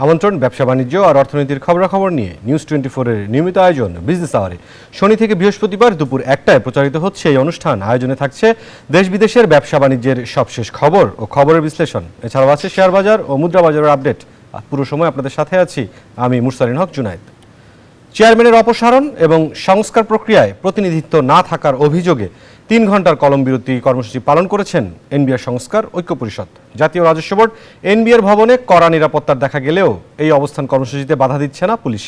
আমন্ত্রণ ব্যবসা বাণিজ্য আর অর্থনীতির খবরাখবর নিয়ে নিউজ 24-এর নিয়মিত আয়োজন বিজনেস আওয়ারে। শনি থেকে বৃহস্পতিবার দুপুর 1টায় প্রচারিত হচ্ছে এই অনুষ্ঠান। আয়োজনে থাকছে দেশ বিদেশের ব্যবসা বাণিজ্যের সবশেষ খবর ও খবরের বিশ্লেষণ। এছাড়াও আছে শেয়ার বাজার ও মুদ্রা বাজারের আপডেট। পুরো সময় আপনাদের সাথে আছি আমি মুরসালিন হক জুনায়েদ। চেয়ারম্যানের অপসারণ এবং সংস্কার প্রক্রিয়ায় প্রতিনিধিত্ব না থাকার অভিযোগে 3 ঘন্টার কলম বিরতি কর্মসূচি পালন করেছেন এনবিআর সংস্কার ঐক্য পরিষদ। জাতীয় রাজস্ব বোর্ড এনবিআর ভবনে কড়া নিরাপত্তার দেখা গেলেও এই অবস্থান কর্মসূচিতে বাধা দিচ্ছে না পুলিশ।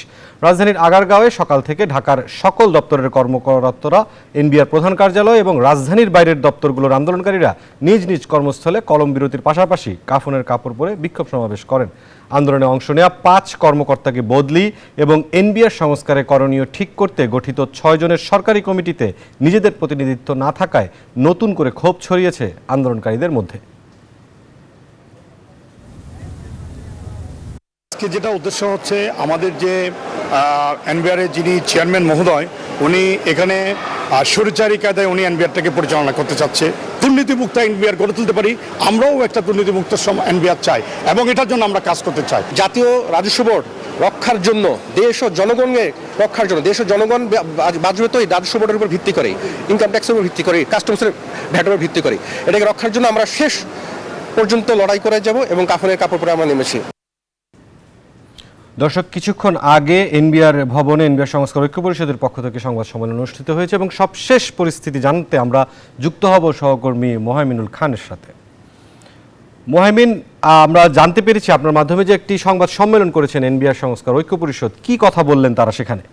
রাজধানীর আগারগাঁওয়ে সকাল থেকে ঢাকার সকল দপ্তরের কর্মকর্তারা, এনবিআর প্রধান কার্যালয় এবং রাজধানীর বাইরের দপ্তরগুলোর আন্দোলনকারীরা নিজ নিজ কর্মস্থলে কলম বিরতির পাশাপাশি কাফনের কাপড় পরে বিক্ষোভ সমাবেশ করেন। আন্দোলনে অংশ নেওয়া 5 কর্মকর্তাকে বদলি এবং এনবিআর সংস্কারে করণীয় ঠিক করতে গঠিত 6 জনের সরকারি কমিটিতে নিজেদের প্রতিনিধিত্ব না থাকায় নতুন করে ক্ষোভ ছড়িয়েছে আন্দোলনকারীদের মধ্যে। আজকে যেটা উদ্দেশ্য হচ্ছে, আমাদের যে এনবিআরের যিনি চেয়ারম্যান মহোদয়, উনি এখানে স্বৈরাচারী কায়দায় উনি এনবিআরটাকে পরিচালনা করতে চাচ্ছে। দুর্নীতিমুক্ত এনবিআর গড়ে তুলতে পারি, আমরাও একটা দুর্নীতিমুক্ত এনবিআর চাই এবং এটার জন্য আমরা কাজ করতে চাই। জাতীয় রাজস্ব বোর্ড রক্ষার জন্য, দেশ ও জনগণকে রক্ষার জন্য, দেশ ও জনগণ বাজেট তো এই রাজস্ব বোর্ডের উপর ভিত্তি করে, ইনকাম ট্যাক্সের উপর ভিত্তি করে, কাস্টমসের ভ্যাটের উপর ভিত্তি করে, এটাকে রক্ষার জন্য আমরা শেষ পর্যন্ত লড়াই করে যাব এবং কাফনের কাপড় পরে আমরা নেমেছি। দর্শক, কিছুক্ষণ আগে এনবিআর ভবনে এনবিআর সংস্কার ঐক্য পরিষদের পক্ষ থেকে সংবাদ সম্মেলন অনুষ্ঠিত হয়েছে এবং সবশেষ পরিস্থিতি জানতে আমরা যুক্ত হব সহকর্মী মোহাইমিনুল খানের সাথে। মোহাইমিন, আমরা জানতে পেরেছি আপনার মাধ্যমে যে একটি সংবাদ সম্মেলন করেছেন এনবিআর সংস্কার ঐক্য পরিষদ, কি কথা বললেন তারা সেখানে?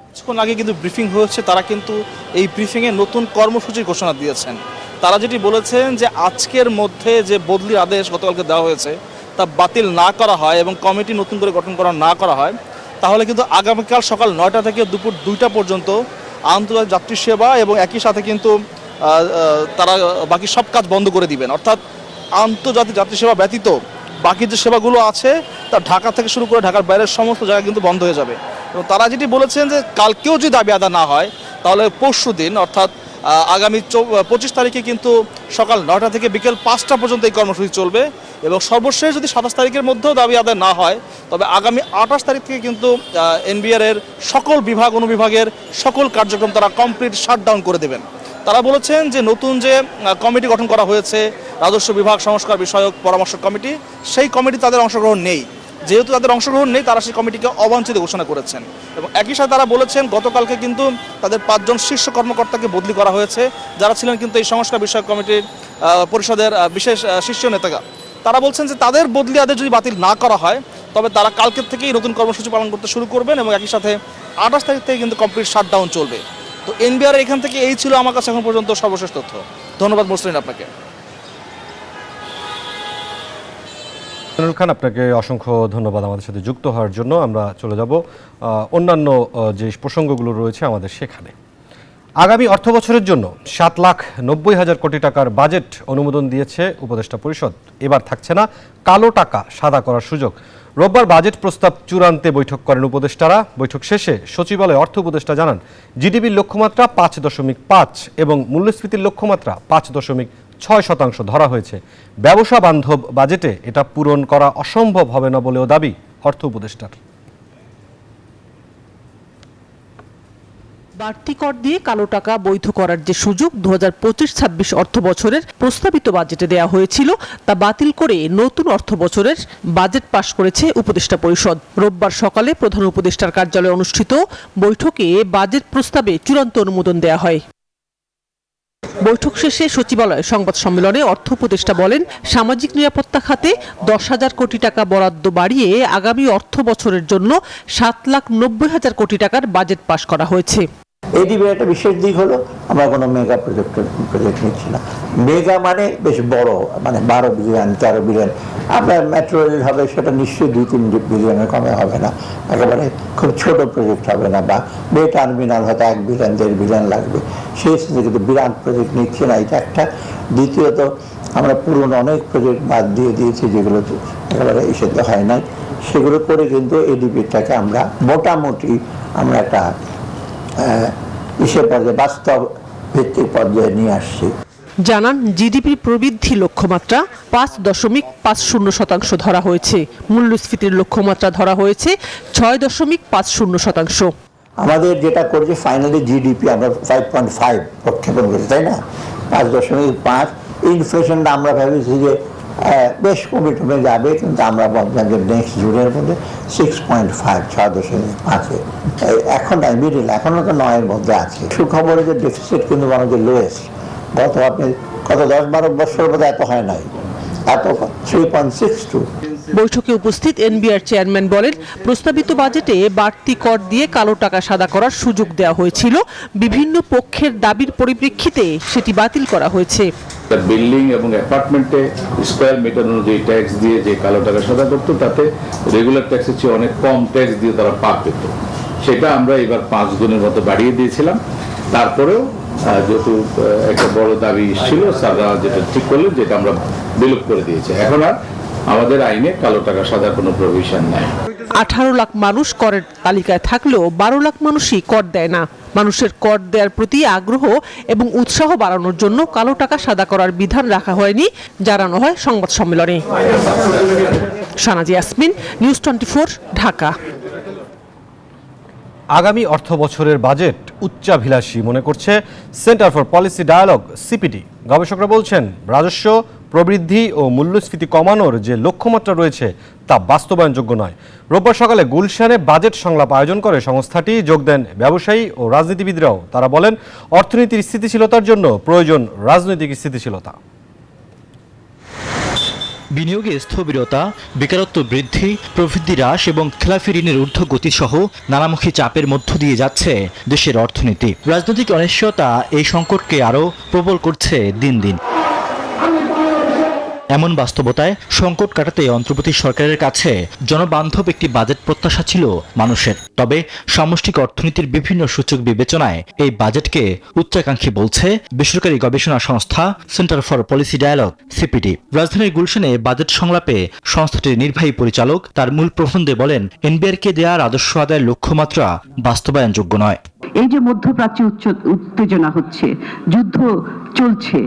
কিছুক্ষণ আগে কিন্তু ব্রিফিং হয়েছে, তারা কিন্তু এই ব্রিফিংয়ে নতুন কর্মসূচির ঘোষণা দিয়েছেন। তারা যেটি বলেছেন যে আজকের মধ্যে যে বদলির আদেশ গতকালকে দেওয়া হয়েছে তা বাতিল না করা হয় এবং কমিটি নতুন করে গঠন করা না করা হয়, তাহলে কিন্তু আগামীকাল সকাল 9টা থেকে দুপুর 2টা পর্যন্ত আন্তর্জাতিক যাত্রী সেবা এবং একই সাথে কিন্তু তারা বাকি সব কাজ বন্ধ করে দিবেন। অর্থাৎ আন্তর্জাতিক যাত্রী সেবা ব্যতীত বাকি যে সেবাগুলো আছে তা ঢাকা থেকে শুরু করে ঢাকার বাইরের সমস্ত জায়গা কিন্তু বন্ধ হয়ে যাবে। এবং তারা যেটি বলেছেন যে কালকেও যদি দাবি আদায় না হয় তাহলে পরশু দিন অর্থাৎ আগামী 25 তারিখে কিন্তু সকাল 9টা থেকে বিকেল 5টা পর্যন্ত এই কর্মসূচি চলবে এবং সর্বশেষ যদি 27 তারিখের মধ্যেও দাবি আদায় না হয় তবে আগামী 28 তারিখ থেকে কিন্তু এনবিআর এর সকল বিভাগ অনুবিভাগের সকল কার্যক্রম তারা কমপ্লিট শাটডাউন করে দেবেন। তারা বলেছেন যে নতুন যে কমিটি গঠন করা হয়েছে রাজস্ব বিভাগ সংস্কার বিষয়ক পরামর্শ কমিটি, সেই কমিটি তাদের অংশগ্রহণ নেই। যেহেতু তাদের অংশগ্রহণ নেই, তারা সেই কমিটিকে অবাঞ্ছিত ঘোষণা করেছেন এবং একই সাথে তারা বলেছেন গতকালকে কিন্তু তাদের 5 জন শীর্ষ কর্মকর্তাকে বদলি করা হয়েছে, যারা ছিলেন কিন্তু এই সংস্কার বিষয়ক কমিটির পরিষদের বিশেষ শীর্ষ নেতারা। তারা বলছেন যে তাদের বদলি আদেশ যদি বাতিল না করা হয় তবে তারা কালকের থেকেই নতুন কর্মসূচি পালন করতে শুরু করবেন এবং একই সাথে 28 তারিখ থেকে কিন্তু কমপ্লিট শাটডাউন চলবে। তো এনবিআর এখান থেকে এই ছিল আমার কাছে এখন পর্যন্ত সর্বশেষ তথ্য। ধন্যবাদ মুসলিন আপনাকে। খান, আপনাকে অসংখ্য ধন্যবাদ আমাদের সাথে যুক্ত হওয়ার জন্য। আমরা চলে যাব অন্যান্য যে প্রসঙ্গগুলো রয়েছে আমাদের সেখানে। আগামী অর্থ বছরের জন্য 7,90,000 কোটি টাকার বাজেট অনুমোদন দিয়েছে উপদেষ্টা পরিষদ। এবার থাকছে না কালো টাকা সাদা করার সুযোগ। রোববার বাজেট প্রস্তাব চূড়ান্তে বৈঠক করেন উপদেষ্টারা। বৈঠক শেষে সচিবালয়ে অর্থ উপদেষ্টা জানান জিডিপির লক্ষ্যমাত্রা 5.5 এবং মূল্যস্ফীতির লক্ষ্যমাত্রা 5.6% ধরা হয়েছে। ব্যবসা বান্ধব বাজেটে এটা পূরণ করা অসম্ভব হবে না বলেও দাবি অর্থ উপদেষ্টার। বাড়তি কর দিয়ে কালো টাকা বৈধ করার যে সুযোগ 2025-26 অর্থ বছরের প্রস্তাবিত বাজেটে দেওয়া হয়েছিল তা বাতিল করে নতুন অর্থ বছরের বাজেট পাশ করেছে উপদেষ্টা পরিষদ। রোববার সকালে প্রধান উপদেষ্টার কার্যালয়ে অনুষ্ঠিত বৈঠকে বাজেট প্রস্তাবে চূড়ান্ত অনুমোদন দেওয়া হয়। বৈঠক শেষে সচিবালয়ে সংবাদ সম্মেলনে অর্থ উপদেষ্টা বলেন, সামাজিক নিরাপত্তা খাতে 10,000 কোটি টাকা বরাদ্দ বাড়িয়ে আগামী অর্থ বছরের জন্য 7,90,000 কোটি টাকার বাজেট পাশ করা হয়েছে। এডিবির একটা বিশেষ দিক হলো আমরা কোনো মেগা প্রজেক্ট নিচ্ছি না। মেগা মানে বেশ বড়, মানে 12 বিলিয়ন 13 বিলিয়ন। আপনার মেট্রো রেল হবে, সেটা নিশ্চয়ই 2-3 বিলিয়নের কমে হবে না, একেবারে খুব ছোট প্রজেক্ট হবে না। বা বে টার্মিনাল হয়তো 1 বিলিয়ন 1.5 বিলিয়ন লাগবে, সেই সাথে কিন্তু বিরাট প্রজেক্ট নিচ্ছি না, এটা একটা। দ্বিতীয়ত আমরা পুরনো অনেক প্রজেক্ট বাদ দিয়ে দিয়েছি যেগুলো একেবারে ইসেতে হয় নাই, সেগুলো করে কিন্তু এডিবিটাকে আমরা মোটামুটি আমরা একটা ইসে পর্যায়ে বাস্তব ভিত্তিক পর্যায়ে নিয়ে আসছি। জানান জিডিপি প্রবৃদ্ধি লক্ষ্যমাত্রা 5.50% ধরা হয়েছে, মূল্যস্ফীতির লক্ষ্যমাত্রা ধরা হয়েছে 6.50%। আমাদের যেটা করছে ফাইনালি জিডিপি আমরা 5.5 প্রক্ষেপণ করেছি, তাই না? 5.5 ইনফ্লেশনটা আমরা ভেবেছি যে বেশ কমে যাবে, কিন্তু আমরা ভাবলাম যে নেক্সট জুনের মধ্যে 6.5 6.5 এখন নাই মিডিল, এখনো তো 9-এর মধ্যে আছে। সুখবরে যে ডেফিসিট কিন্তু আমাদের লোয়েস্ট, গত 10-12 বছর মধ্যে এত হয় নাই, এত 3.62। বৈঠকে উপস্থিত এনবিআর চেয়ারম্যান বলেন, প্রস্তাবিত বাজেটে বাড়তি কর দিয়ে কালো টাকা সাদা করার সুযোগ দেওয়া হয়েছিল। বিভিন্ন পক্ষের দাবির পরিপ্রেক্ষিতে সেটি বাতিল করা হয়েছে। বিল্ডিং এবং অ্যাপার্টমেন্টে স্কোয়ার মিটার অনুযায়ী ট্যাক্স দিয়ে যে কালো টাকা সাদা করতো, তাতে রেগুলার ট্যাক্সের চেয়ে অনেক কম ট্যাক্স দিয়ে তারা পার পেত। সেটা আমরা এবার 5 গুণের মতো বাড়িয়ে দিয়েছিলাম। তারপরেও যেহেতু একটা বড় দাবি ছিল, সাদা যেটা ঠিক করলেন, যেটা আমরা বিলুপ করে দিয়েছি। এখন আর আমাদের আইনে কালো টাকা সাদা কোনো প্রভিশন নাই। 18 লাখ মানুষ করের তালিকায় থাকলেও 12 লাখ মানুষই কর দেয় না। মানুষের কর দেওয়ার প্রতি আগ্রহ এবং উৎসাহ বাড়ানোর জন্য কালো টাকা সাদা করার বিধান রাখা হয়নি, জানানো হয় সংবাদ সম্মেলনে। শানাজি ইয়াসমিন, নিউজ 24, ঢাকা। আগামী অর্থ বছরের বাজেট উচ্চাভিলাষী মনে করছে Centre for Policy Dialogue CPD. গবেষকরা বলছেন, রাজস্ব প্রবৃদ্ধি ও মূল্যস্ফীতি কমানোর যে লক্ষ্যমাত্রা রয়েছে তা বাস্তবায়নযোগ্য নয়। রোববার সকালে গুলশানে বাজেট সংলাপ আয়োজন করে সংস্থাটি। যোগ দেন ব্যবসায়ী ও রাজনীতিবিদরাও। তারা বলেন, অর্থনীতির স্থিতিশীলতার জন্য প্রয়োজন রাজনৈতিক স্থিতিশীলতা। বিনিয়োগে স্থবিরতা, বেকারত্ব বৃদ্ধি, প্রবৃদ্ধি হ্রাস এবং খেলাফি ঋণের ঊর্ধ্বগতি সহ নানামুখী চাপের মধ্য দিয়ে যাচ্ছে দেশের অর্থনীতি। রাজনৈতিক অনিশ্চয়তা এই সংকটকে আরও প্রবল করছে দিন দিন। এমন বাস্তবতায় সংকট কাটাতে অন্তর্বর্তী সরকারের কাছে জনবান্ধব একটি বাজেট প্রত্যাশা ছিল মানুষের। তবে সামষ্টিক অর্থনীতির বিভিন্ন সূচক বিবেচনায় এই বাজেটকে উচ্চাকাঙ্ক্ষী বলছে বেসরকারি গবেষণা সংস্থা Centre for Policy Dialogue CPD. রাজধানীর গুলশানে বাজেট সংলাপে সংস্থাটির নির্বাহী পরিচালক তার মূল প্রবন্ধে বলেন, এনবিআরকে দেয়া রাজস্ব আদায়ের লক্ষ্যমাত্রা বাস্তবায়নযোগ্য নয়। এই যে মধ্যপ্রাচ্যে উত্তেজনা হচ্ছে, যুদ্ধ চলছে,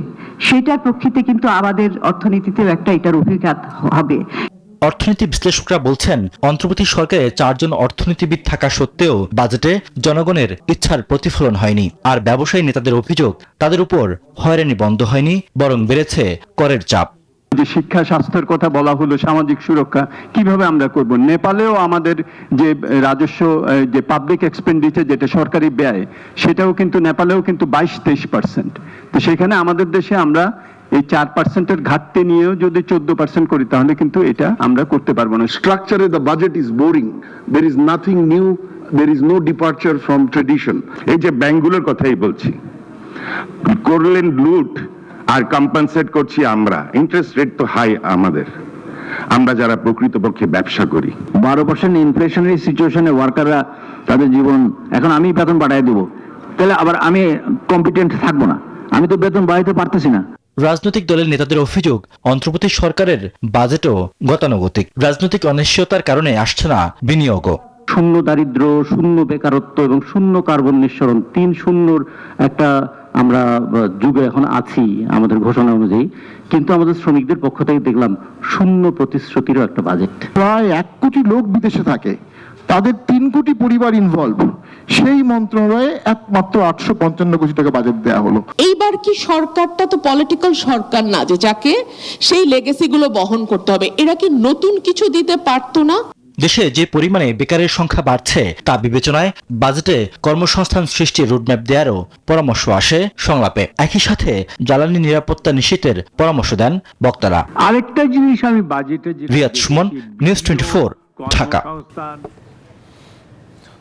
সেটার প্রেক্ষিতে কিন্তু আমাদের অর্থনীতিতেও একটা এটার অভিঘাত হবে। অর্থনীতি বিশ্লেষকরা বলছেন, অন্তর্বর্তী সরকারে 4 জন অর্থনীতিবিদ থাকা সত্ত্বেও বাজেটে জনগণের ইচ্ছার প্রতিফলন হয়নি। আর ব্যবসায়ী নেতাদের অভিযোগ, তাদের উপর হয়রানি বন্ধ হয়নি, বরং বেড়েছে করের চাপ। যে শিক্ষা স্বাস্থ্যের কথা বলা হলো, সামাজিক সুরক্ষা কিভাবে আমরা করব? নেপালেও আমাদের যে রাজস্ব, যে পাবলিক এক্সপেন্ডিচার, যেটা সরকারি ব্যয়, সেটাও কিন্তু নেপালেও কিন্তু 22-23%। তো সেখানে আমাদের দেশে আমরা এই 4%-এর ঘাটতি নিয়েও যদি 14% করি, তাহলে কিন্তু এটা আমরা করতে পারবো না। স্ট্রাকচারে the budget is boring, there is nothing new, there is no departure from tradition. এই যে ব্যাংকগুলোর কথাই বলছি, করলেন লুট আর কম্পেনসেট করছি আমরা। ইন্টারেস্ট রেট তো হাই আমাদের, আমরা যারা প্রকৃতপক্ষে ব্যবসা করি। 12% ইনফ্লেশনারি সিচুয়েশনে ওয়ার্কাররা তাদের জীবন, এখন আমি বেতন বাড়াই দেবো, তাহলে আবার আমি কম্পিটেন্ট থাকবো না, আমি তো বেতন বাড়াইতে পারতেছি না। রাজনৈতিক দলের নেতাদের অভিযোগ, অন্তর্বর্তী সরকারের বাজেটও গতানুগতিক। রাজনৈতিক অনিশ্চয়তার কারণে আসছে না বিনিয়োগও। শূন্য দারিদ্র, শূন্য বেকারত্ব এবং শূন্য কার্বন নিঃসরণ, 3 শূন্যর একটা আমরা যুগে এখন আছি আমাদের ঘোষণা অনুযায়ী। কিন্তু আমাদের শ্রমিকদের পক্ষ থেকে দেখলাম শূন্য প্রতিশ্রুতিরও একটা বাজেট। প্রায় 1 কোটি লোক বিদেশে থাকে, তাদের 3 কোটি পরিবার ইনভলভ। সেই মন্ত্রণালয়ে একমাত্র 855 কোটি টাকা বাজেট দেওয়া হলো। এইবার কি সরকারটা তো পলিটিক্যাল সরকার না যে যাকে সেই লেগেসিগুলো বহন করতে হবে, এরা কি নতুন কিছু দিতে পারতো না? দেশে যে পরিমাণে বেকারের সংখ্যা বাড়ছে তা বিবেচনায় বাজেটে কর্মসংস্থান সৃষ্টির রোডম্যাপ দেওয়ারও পরামর্শ আসে সংলাপে। একই সাথে জ্বালানি নিরাপত্তা নিশ্চিতের পরামর্শ দেন বক্তারা। আরেকটা জিনিস আমি বাজেটে, রিয়াদ সুমন, নিউজ 24, ঢাকা।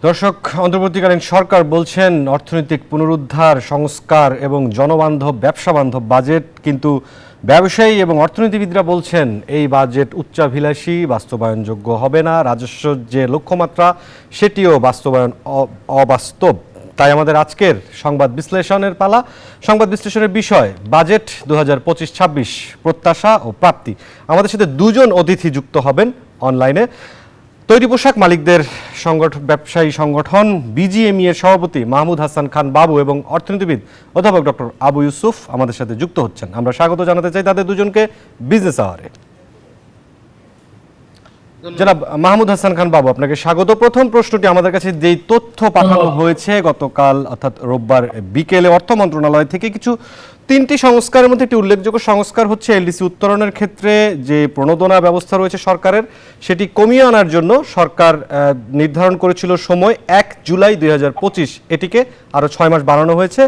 দর্শক, অন্তর্বর্তীকালীন সরকার বলছেন অর্থনৈতিক পুনরুদ্ধার, সংস্কার এবং জনবান্ধব, ব্যবসাবান্ধব বাজেট। কিন্তু ব্যবসায়ী এবং অর্থনীতিবিদরা বলছেন এই বাজেট উচ্চাভিলাষী, বাস্তবায়নযোগ্য হবে না। রাজস্ব যে লক্ষ্যমাত্রা সেটিও বাস্তবায়ন অবাস্তব। তাই আমাদের আজকের সংবাদ বিশ্লেষণের পালা। সংবাদ বিশ্লেষণের বিষয় বাজেট 2025-26 প্রত্যাশা ও প্রাপ্তি। আমাদের সাথে 2 জন অতিথি যুক্ত হবেন অনলাইনে। তৈরি পোশাক মালিকদের ব্যবসায়ী সংগঠন বিজিএমই এর সভাপতি মাহমুদ হাসান খান বাবু এবং অর্থনীতিবিদ অধ্যাপক ডক্টর আবু ইউসুফ আমাদের সাথে যুক্ত হচ্ছেন। আমরা স্বাগত জানাতে চাই তাদের দুজনকে বিজনেস আওয়ারে। জনাব মাহমুদ হাসান খান বাবু, আপনাকে স্বাগত। প্রথম প্রশ্নটি, আমাদের কাছে যেই তথ্য পাঠানো হয়েছে গতকাল অর্থাৎ রোববার বিকেলে অর্থ মন্ত্রণালয় থেকে, কিছু 3টি সংস্কারের মধ্যে একটি উল্লেখযোগ্য সংস্কার হচ্ছে এলডিসি উত্তোলনের ক্ষেত্রে যে প্রণোদনা ব্যবস্থা রয়েছে সরকারের, সেটি কমিয়ে আনার জন্য সরকার নির্ধারণ করেছিল সময় 1 জুলাই 2025, এটিকে আরও 6 মাস বাড়ানো হয়েছে।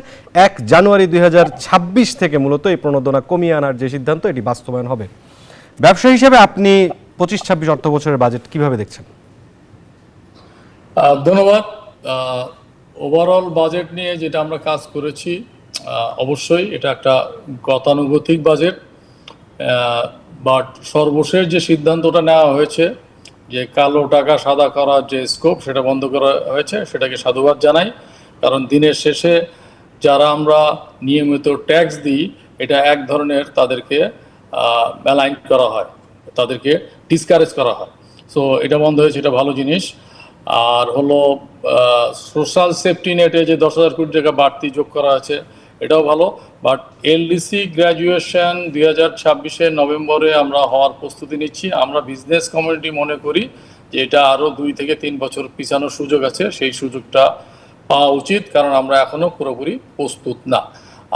1 জানুয়ারি 2026 থেকে মূলত এই প্রণোদনা কমিয়ে আনার যে সিদ্ধান্ত, এটি বাস্তবায়ন হবে। ব্যবসা হিসেবে আপনি 25-26 অর্থ বছরের বাজেট কিভাবে দেখছেন? ধন্যবাদ। ওভারঅল বাজেট নিয়ে যেটা আমরা কাজ করেছি, অবশ্যই এটা একটা গতানুগতিক বাজেট, বাট সর্বশেষ যে সিদ্ধান্তটা নেওয়া হয়েছে যে কালো টাকা সাদা করার যে স্কোপ, সেটা বন্ধ করা হয়েছে, সেটাকে সাধুবাদ জানাই। কারণ দিনের শেষে যারা আমরা নিয়মিত ট্যাক্স দিই, এটা এক ধরনের তাদেরকে অ্যালাইন করা হয়, তাদেরকে ডিসকারেজ করা হয়। সো এটা বন্ধ হয়েছে, এটা ভালো জিনিস। আর হলো সোশ্যাল সেফটি নেটে যে 10,000 কোটি টাকা বাড়তি যোগ করা আছে, এটাও ভালো। বাট এলডিসি গ্র্যাজুয়েশন 2026 নভেম্বরে আমরা হওয়ার প্রস্তুতি নিচ্ছি। আমরা বিজনেস কমিউনিটি মনে করি যে এটা আরও 2 থেকে 3 বছর পিছানোর সুযোগ আছে, সেই সুযোগটা পাওয়া উচিত, কারণ আমরা এখনও পুরোপুরি প্রস্তুত না।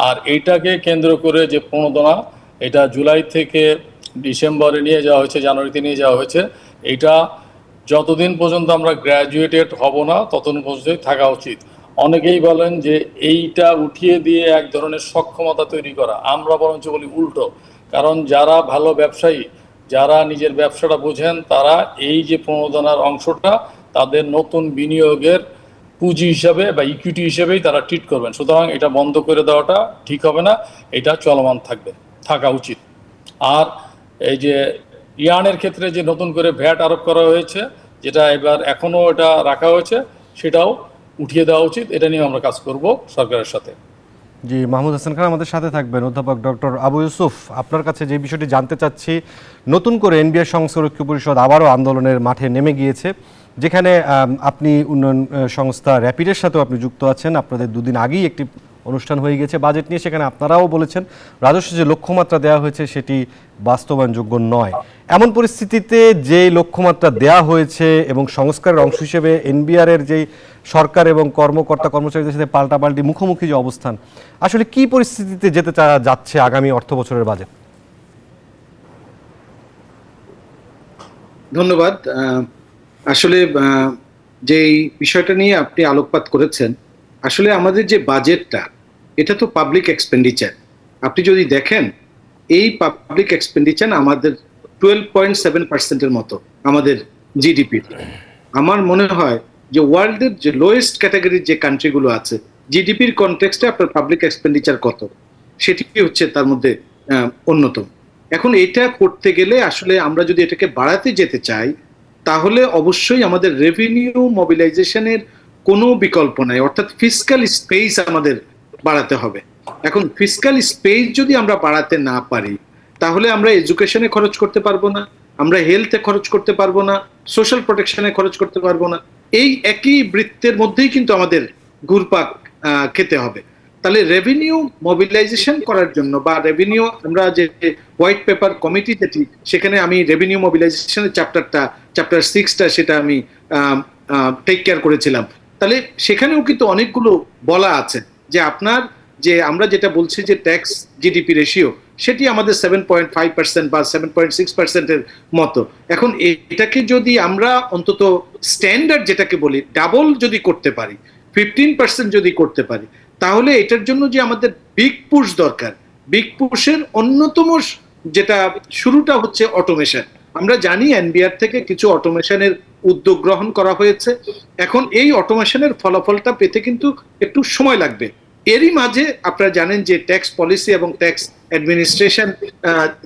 আর এইটাকে কেন্দ্র করে যে প্রণোদনা, এটা জুলাই থেকে ডিসেম্বরে নিয়ে যাওয়া হয়েছে, জানুয়ারিতে নিয়ে যাওয়া হয়েছে। এটা যতদিন পর্যন্ত আমরা গ্র্যাজুয়েটেড হব না, ততদিন পর্যন্তই থাকা উচিত। অনেকেই বলেন যে এইটা উঠিয়ে দিয়ে এক ধরনের সক্ষমতা তৈরি করা, আমরা বরঞ্চ বলি উল্টো। কারণ যারা ভালো ব্যবসায়ী, যারা নিজের ব্যবসাটা বোঝেন, তারা এই যে প্রণোদনার অংশটা তাদের নতুন বিনিয়োগের পুঁজি হিসাবে বা ইকুইটি হিসেবেই তারা ট্রিট করবেন। সুতরাং এটা বন্ধ করে দেওয়াটা ঠিক হবে না, এটা চলমান থাকা উচিত। আর এই যে ইয়ার্নের ক্ষেত্রে যে নতুন করে ভ্যাট আরোপ করা হয়েছে, যেটা এবার এখনও এটা রাখা হয়েছে, সেটাও উঠিয়ে দেওয়া উচিত। এটা নিয়ে আমরা কাজ করব সরকারের সাথে। জি, মাহমুদ হাসান খান আমাদের সাথে থাকবেন। অধ্যাপক ডক্টর আবু ইউসুফ, আপনার কাছে যে বিষয়টি জানতে চাচ্ছি, নতুন করে এনবিআর সংস্কার ঐক্য পরিষদ আবারও আন্দোলনের মাঠে নেমে গিয়েছে, যেখানে আপনি উন্নয়ন সংস্থা র্যাপিডের সাথেও আপনি যুক্ত আছেন। আপনাদের 2 দিন আগেই একটি অনুষ্ঠান হয়ে গেছে বাজেট নিয়ে, সেখানে আপনারাও বলেছেন রাজস্ব যে লক্ষ্যমাত্রা দেওয়া হয়েছে সেটি বাস্তবায়নযোগ্য নয়। এমন পরিস্থিতিতে যে লক্ষ্যমাত্রা দেওয়া হয়েছে এবং সংস্কারের অংশ হিসেবে এনবিআরের যেই সরকার এবং কর্মকর্তা কর্মচারীদের সাথে পাল্টাপাল্টি মুখোমুখি যে অবস্থান, আসলে কি পরিস্থিতিতে যেতে যাচ্ছে আগামী অর্থ বছরের বাজেট? ধন্যবাদ। আসলে যেই বিষয়টা নিয়ে আপনি আলোকপাত করেছেন, আসলে আমাদের যে বাজেটটা, এটা তো পাবলিক এক্সপেন্ডিচার। আপনি যদি দেখেন, এই পাবলিক এক্সপেন্ডিচার আমাদের 12.7% মতো আমাদের জিডিপি। আমার মনে হয় যে ওয়ার্ল্ডের যে লোয়েস্ট ক্যাটাগরির যে কান্ট্রিগুলো আছে, জিডিপির কনটেক্সটে আপনার পাবলিক এক্সপেন্ডিচার কত, সেটি হচ্ছে তার মধ্যে অন্যতম। এখন এটা করতে গেলে আসলে আমরা যদি এটাকে বাড়াতে যেতে চাই, তাহলে অবশ্যই আমাদের রেভিনিউ মোবিলাইজেশনের কোনো বিকল্প নাই, অর্থাৎ ফিসক্যাল স্পেস আমাদের বাড়াতে হবে। এখন ফিসক্যাল স্পেস যদি আমরা বাড়াতে না পারি, তাহলে আমরা এডুকেশনে খরচ করতে পারবো না, আমরা হেলথে খরচ করতে পারবো না, সোশ্যাল প্রোটেকশনে খরচ করতে পারবো না। এই একই বৃত্তের মধ্যেই কিন্তু আমাদের ঘুরপাক খেতে হবে। তাহলে রেভিনিউ মোবিলাইজেশন করার জন্য, বা রেভিনিউ আমরা যে হোয়াইট পেপার কমিটি যেটি, সেখানে আমি রেভিনিউ মোবিলাইজেশনের চ্যাপ্টার 6টা সেটা আমি টেক কেয়ার করেছিলাম। তাহলে সেখানেও কিন্তু অনেকগুলো বলা আছে যে আপনার যে আমরা যেটা বলছি যে ট্যাক্স জিডিপি রেশিও, সেটি আমাদের 7.5% বা 7.6%-এর মতো। এখন এটাকে যদি আমরা অন্তত স্ট্যান্ডার্ড যেটাকে বলি ডাবল যদি করতে পারি, 15% যদি করতে পারি, তাহলে এটার জন্য যে আমাদের বিগ পুশ দরকার, বিগ পুশের অন্যতম যেটা শুরুটা হচ্ছে অটোমেশন। আমরা জানি এনবিআর থেকে কিছু অটোমেশনের উদ্যোগ গ্রহণ করা হয়েছে। এখন এই অটোমেশনের ফলাফলটা পেতে কিন্তু একটু সময় লাগবে। এরই মাঝে আপনারা জানেন যে ট্যাক্স পলিসি এবং ট্যাক্স অ্যাডমিনিস্ট্রেশন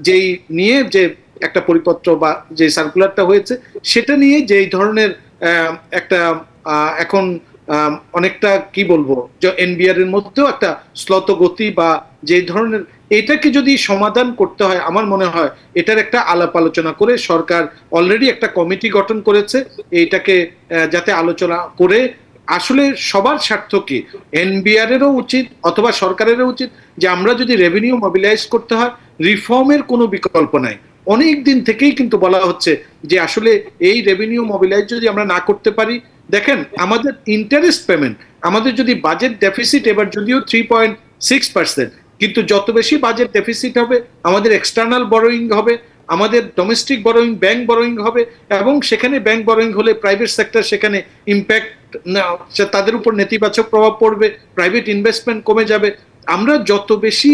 যেই নিয়ে যে একটা পরিপত্র বা যে সার্কুলারটা হয়েছে, সেটা নিয়ে যেই ধরনের একটা এখন অনেকটা কি বলবো, যে এনবিআর এর মধ্যেও একটা শ্লথ গতি বা যে ধরনের, এটাকে যদি সমাধান করতে হয় আমার মনে হয় এটার একটা আলাপ আলোচনা করে সরকার অলরেডি একটা কমিটি গঠন করেছে, এইটাকে যাতে আলোচনা করে আসলে সবার স্বার্থ কি, এনবিআর এরও উচিত অথবা সরকারেরও উচিত যে আমরা যদি রেভিনিউ মোবিলাইজ করতে হয়, রিফর্মের কোনো বিকল্প নাই। অনেক দিন থেকেই কিন্তু বলা হচ্ছে যে আসলে এই রেভিনিউ মোবিলাইজ যদি আমরা না করতে পারি, দেখেন আমাদের ইন্টারেস্ট পেমেন্ট, আমাদের যদি বাজেট ডেফিসিট এবার যদিও 3.6%, কিন্তু যত বেশি বাজেট ডেফিসিট হবে আমাদের এক্সটার্নাল বরোয়িং হবে, আমাদের ডোমেস্টিক বরোয়িং, ব্যাংক বরোয়িং হবে, এবং সেখানে ব্যাংক বরোয়িং হলে প্রাইভেট সেক্টর সেখানে ইম্প্যাক্ট, তাদের উপর নেতিবাচক প্রভাব পড়বে, প্রাইভেট ইনভেস্টমেন্ট কমে যাবে। আমরা যত বেশি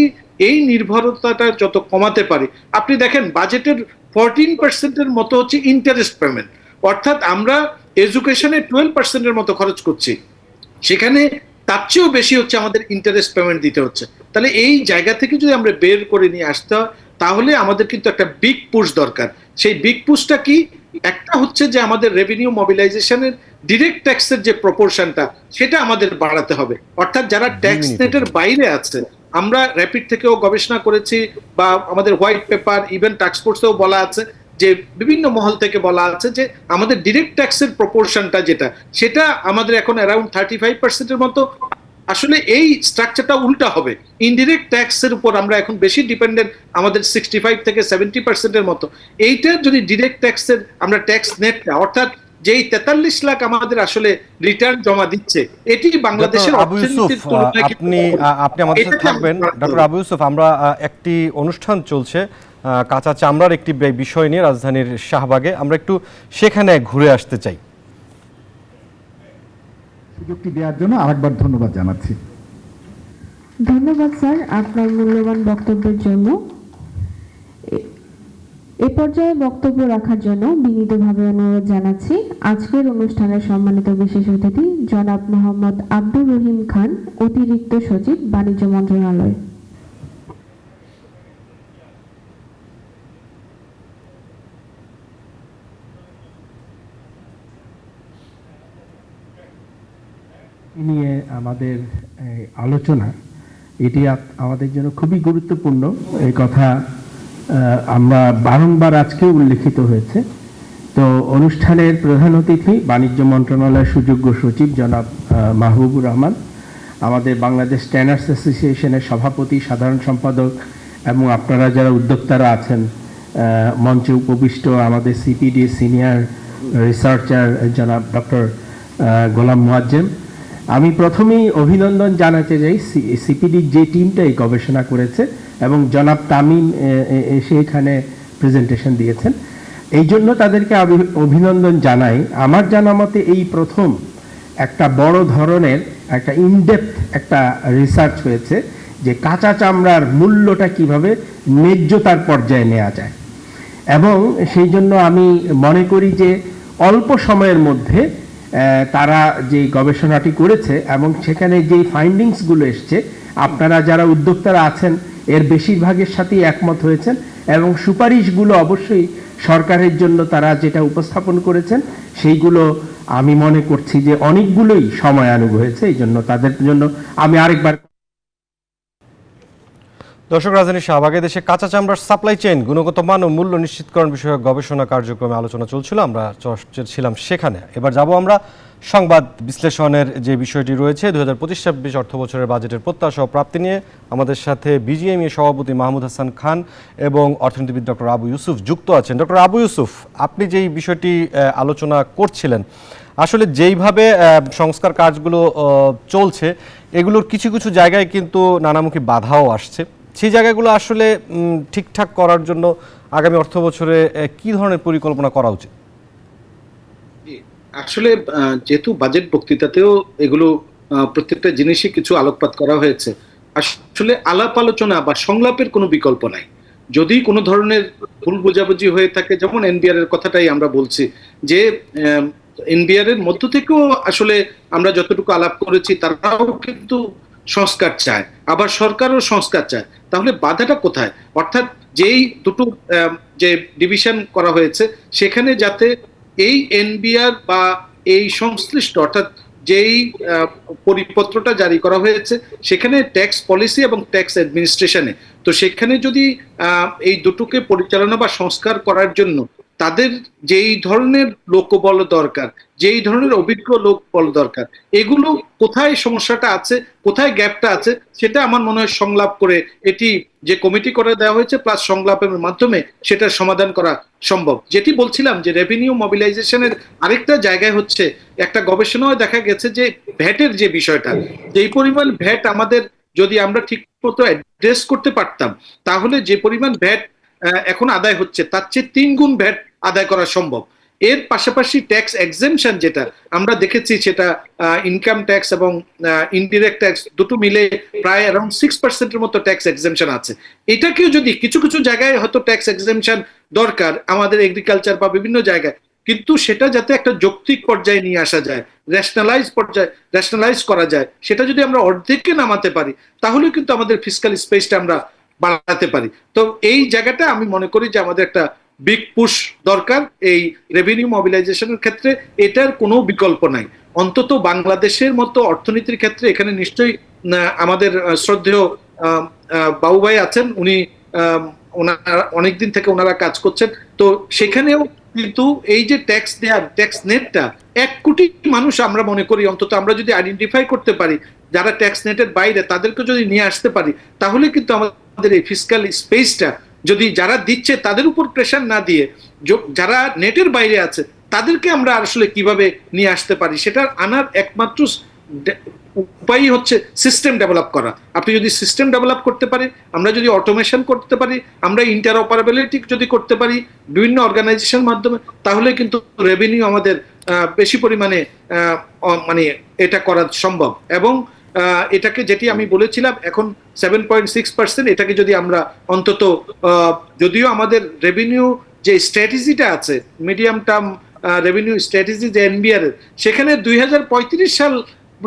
এই নির্ভরতাটা যত কমাতে পারি, আপনি দেখেন বাজেটের 14%-এর মতো হচ্ছে ইন্টারেস্ট পেমেন্ট, অর্থাৎ আমরা এডুকেশনে 12%-এর মতো খরচ করছি, সেখানে তার চেয়েও বেশি হচ্ছে আমাদের ইন্টারেস্ট পেমেন্ট দিতে হচ্ছে। তাহলে এই জায়গা থেকে যদি আমরা বের করে নিয়ে আসতে হয়, তাহলে আমাদের কিন্তু একটা বিগ পুশ দরকার। সেই বিগ পুশটা কি? একটা হচ্ছে যে আমাদের রেভিনিউ মোবিলাইজেশনের ডিরেক্ট ট্যাক্সের যে প্রপোর্শনটা, সেটা আমাদের বাড়াতে হবে, অর্থাৎ যারা ট্যাক্স নেটের বাইরে আছে, আমরা র্যাপিড থেকেও গবেষণা করেছি বা আমাদের হোয়াইট পেপার, ইভেন টাস্কফোর্সেও বলা আছে যে বিভিন্ন মহল থেকে বলা আছে যে আমাদের ডিরেক্ট ট্যাক্সের প্রপোর্শনটা যেটা, সেটা আমাদের এখন অ্যারাউন্ড 35%-এর মতো। আসলে এই স্ট্রাকচারটা উল্টা হবে, ইনডিরেক্ট ট্যাক্সের উপর আমরা এখন বেশি ডিপেন্ডেন্ট, আমাদের 65 থেকে 70%-এর মতো। এইটা যদি ডিরেক্ট ট্যাক্সের আমরা ট্যাক্স নেটটা, অর্থাৎ যেই 43 লাখ আমাদের আসলে রিটার্ন জমা দিচ্ছে, এটি বাংলাদেশের আবু ইউসুফ, আপনি আমাদের সাথে থাকবেন। ডক্টর আবু ইউসুফ, আমরা একটি অনুষ্ঠান চলছে কাঁচা চামড়ার একটি বিষয় নিয়ে রাজধানীর শাহবাগে, আমরা একটু সেখানে ঘুরে আসতে চাই। সুযোগটি দেওয়ার জন্য আরেকবার ধন্যবাদ জানাচ্ছি। ধন্যবাদ স্যার আপনার মূল্যবান বক্তব্যের জন্য। এ পর্যায়ে বক্তব্য রাখার জন্য বিনীতভাবে অনুরোধ জানাচ্ছি আজকের অনুষ্ঠানের সম্মানিত বিশেষ অতিথি জনাব মোহাম্মদ আব্দুর রহিম খান, অতিরিক্ত সচিব, বাণিজ্য মন্ত্রণালয়। নিয়ে আমাদের আলোচনা, এটি আমাদের জন্য খুবই গুরুত্বপূর্ণ, এই কথা আমরা বারংবার আজকে উল্লেখিত হয়েছে। তো অনুষ্ঠানের প্রধান অতিথি বাণিজ্য মন্ত্রণালয়ের সুযোগ্য সচিব জনাব মাহবুবুর রহমান, আমাদের বাংলাদেশ ট্যানার্স অ্যাসোসিয়েশনের সভাপতি, সাধারণ সম্পাদক, এবং আপনারা যারা উদ্যোক্তারা আছেন মঞ্চে উপবিষ্ট, আমাদের সিপিডি সিনিয়র রিসার্চার জনাব ডক্টর গোলাম মুয়াজ্জেম। আমি প্রথমেই অভিনন্দন জানাতে চাই সিপিডির যে টিমটা এই গবেষণা করেছে, এবং জনাব তামিম এসে এখানে প্রেজেন্টেশন দিয়েছেন, এই জন্য তাদেরকে অভিনন্দন জানাই। আমার জানা মতে এই প্রথম একটা বড় ধরনের একটা ইনডেপথ একটা রিসার্চ হয়েছে যে কাঁচা চামড়ার মূল্যটা কিভাবে ন্যায্যতার পর্যায়ে নেওয়া যায়, এবং সেই জন্য আমি মনে করি যে অল্প সময়ের মধ্যে তারা যে গবেষণাটি করেছে এবং সেখানে যেই ফাইন্ডিংসগুলো এসছে, আপনারা যারা উদ্যোক্তারা আছেন এর বেশিরভাগের সাথেই একমত হয়েছেন, এবং সুপারিশগুলো অবশ্যই সরকারের জন্য তারা যেটা উপস্থাপন করেছেন সেইগুলো আমি মনে করছি যে অনেকগুলোই সময়ানুগ হয়েছে। এই জন্য তাদের জন্য আমি আরেকবার। দর্শক, রাজধানীর শাহবাগে দেশে কাঁচা চামড়ার সাপ্লাই চেইন, গুণগত মান ও মূল্য নিশ্চিতকরণ বিষয়ক গবেষণা কার্যক্রমে আলোচনা চলছিল, আমরা ছিলাম সেখানে। এবার যাব আমরা সংবাদ বিশ্লেষণের যে বিষয়টি রয়েছে 2025-26 অর্থ বছরের বাজেটের প্রত্যাশা ও প্রাপ্তি নিয়ে। আমাদের সাথে বিজিএমইএ সভাপতি মাহমুদ হাসান খান এবং অর্থনীতিবিদ ডক্টর আবু ইউসুফ যুক্ত আছেন। ডক্টর আবু ইউসুফ, আপনি যেই বিষয়টি আলোচনা করছিলেন, আসলে যেইভাবে সংস্কার কাজগুলো চলছে, এগুলোর কিছু কিছু জায়গায় কিন্তু নানামুখী বাধাও আসছে। সেই জায়গাগুলো আসলে ঠিকঠাক করার জন্য আগামী অর্থ বছরে কি ধরনের পরিকল্পনা করা উচিত? আসলে যেহেতু বাজেট বক্তৃতাতেও এগুলো প্রত্যেকটা জিনিসই কিছু আলোকপাত করা হয়েছে, আসলে আলাপ আলোচনা বা সংলাপের কোনো বিকল্প নাই। যদি কোনো ধরনের ভুল বোঝাবুঝি হয়ে থাকে, যেমন এনবিআর এর কথাটাই আমরা বলছি যে এনবিআর এর মধ্য থেকেও আসলে আমরা যতটুকু আলাপ করেছি, তারাও কিন্তু সংস্কার চায়, আবার সরকারও সংস্কার চায়, তাহলে বাধাটা কোথায়? অর্থাৎ যেই দুটো যে ডিভিশন করা হয়েছে সেখানে যাতে এই এনবিআর বা এই সংশ্লিষ্ট অর্থাৎ যেই পরিপত্রটা জারি করা হয়েছে সেখানে ট্যাক্স পলিসি এবং ট্যাক্স অ্যাডমিনিস্ট্রেশনে, তো সেখানে যদি এই দুটোকে পরিচালনা বা সংস্কার করার জন্য তাদের যেই ধরনের লোকবল দরকার, যেই ধরনের অভিজ্ঞ লোকবল দরকার, এগুলো কোথায় সমস্যাটা আছে, কোথায় গ্যাপটা আছে, সেটা আমার মনে হয় সংলাপ করে, এটি যে কমিটি করে দেওয়া হয়েছে প্লাস সংলাপের মাধ্যমে সেটার সমাধান করা সম্ভব। যেটি বলছিলাম যে রেভিনিউ মোবিলাইজেশনের আরেকটা জায়গায় হচ্ছে, একটা গবেষণায় দেখা গেছে যে ভ্যাটের যে বিষয়টা, যেই পরিমাণ ভ্যাট আমাদের যদি আমরা ঠিক মতো অ্যাড্রেস করতে পারতাম, তাহলে যে পরিমাণ ভ্যাট এখন আদায় হচ্ছে তার চেয়ে 3 গুণ ভ্যাট আদায় করা সম্ভব। এর পাশাপাশি ট্যাক্স এক্সেমশন যেটা আমরা দেখেছি, সেটা ইনকাম ট্যাক্স এবং ইনডিরেক্ট ট্যাক্স দুটো মিলে প্রায় অ্যারাউন্ড 6% মতো ট্যাক্স এক্সেমশন আছে। এটাকেও যদি কিছু কিছু জায়গায় হয়তো ট্যাক্স এক্সেমশন দরকার আমাদের এগ্রিকালচার বা বিভিন্ন জায়গায়, কিন্তু সেটা যাতে একটা যৌক্তিক পর্যায়ে নিয়ে আসা যায়, রেশনালাইজ করা যায়, সেটা যদি আমরা অর্ধেককে নামাতে পারি তাহলে কিন্তু আমাদের ফিসকাল স্পেসটা আমরা বাড়াতে পারি। তো এই জায়গাটা আমি মনে করি যে আমাদের একটা বিগ পুশ দরকার এই রেভিনিউ মোবিলাইজেশনের ক্ষেত্রে, এটার কোনো বিকল্প নাই। অন্তত বাংলাদেশের মতো অর্থনীতির ক্ষেত্রে এখানে নিশ্চয়ই আমাদের শ্রদ্ধেয় বাবু ভাই আছেন, উনি ওনারা অনেকদিন থেকে ওনারা কাজ করছেন, তো সেখানেও কিন্তু এই যে ট্যাক্স দেওয়ার ট্যাক্স নেটটা 1 কোটি মানুষ আমরা মনে করি অন্তত আমরা যদি আইডেন্টিফাই করতে পারি যারা ট্যাক্স নেটের বাইরে, তাদেরকে যদি নিয়ে আসতে পারি তাহলে কিন্তু আমাদের এই ফিসকাল স্পেসটা যদি যারা দিচ্ছে তাদের উপর প্রেশার না দিয়ে যারা নেটের বাইরে আছে তাদেরকে আমরা আসলে কিভাবে নিয়ে আসতে পারি, সেটা আনার একমাত্র উপায় হচ্ছে সিস্টেম ডেভেলপ করা। আপনি যদি সিস্টেম ডেভেলপ করতে পারি, আমরা যদি অটোমেশন করতে পারি, আমরা ইন্টারঅপারেবিলিটি যদি করতে পারি বিভিন্ন অর্গানাইজেশনের মাধ্যমে, তাহলে কিন্তু রেভিনিউ আমাদের বেশি পরিমাণে মানে এটা করা সম্ভব। এবং এটাকে যেটি আমি বলেছিলাম এখন 7.6%, এটাকে যদি আমরা অন্তত, যদিও আমাদের রেভিনিউ যে স্ট্র্যাটেজিটা আছে, মিডিয়াম টার্ম রেভিনিউ স্ট্র্যাটেজি যে এনবিআর এর, সেখানে 2035 সাল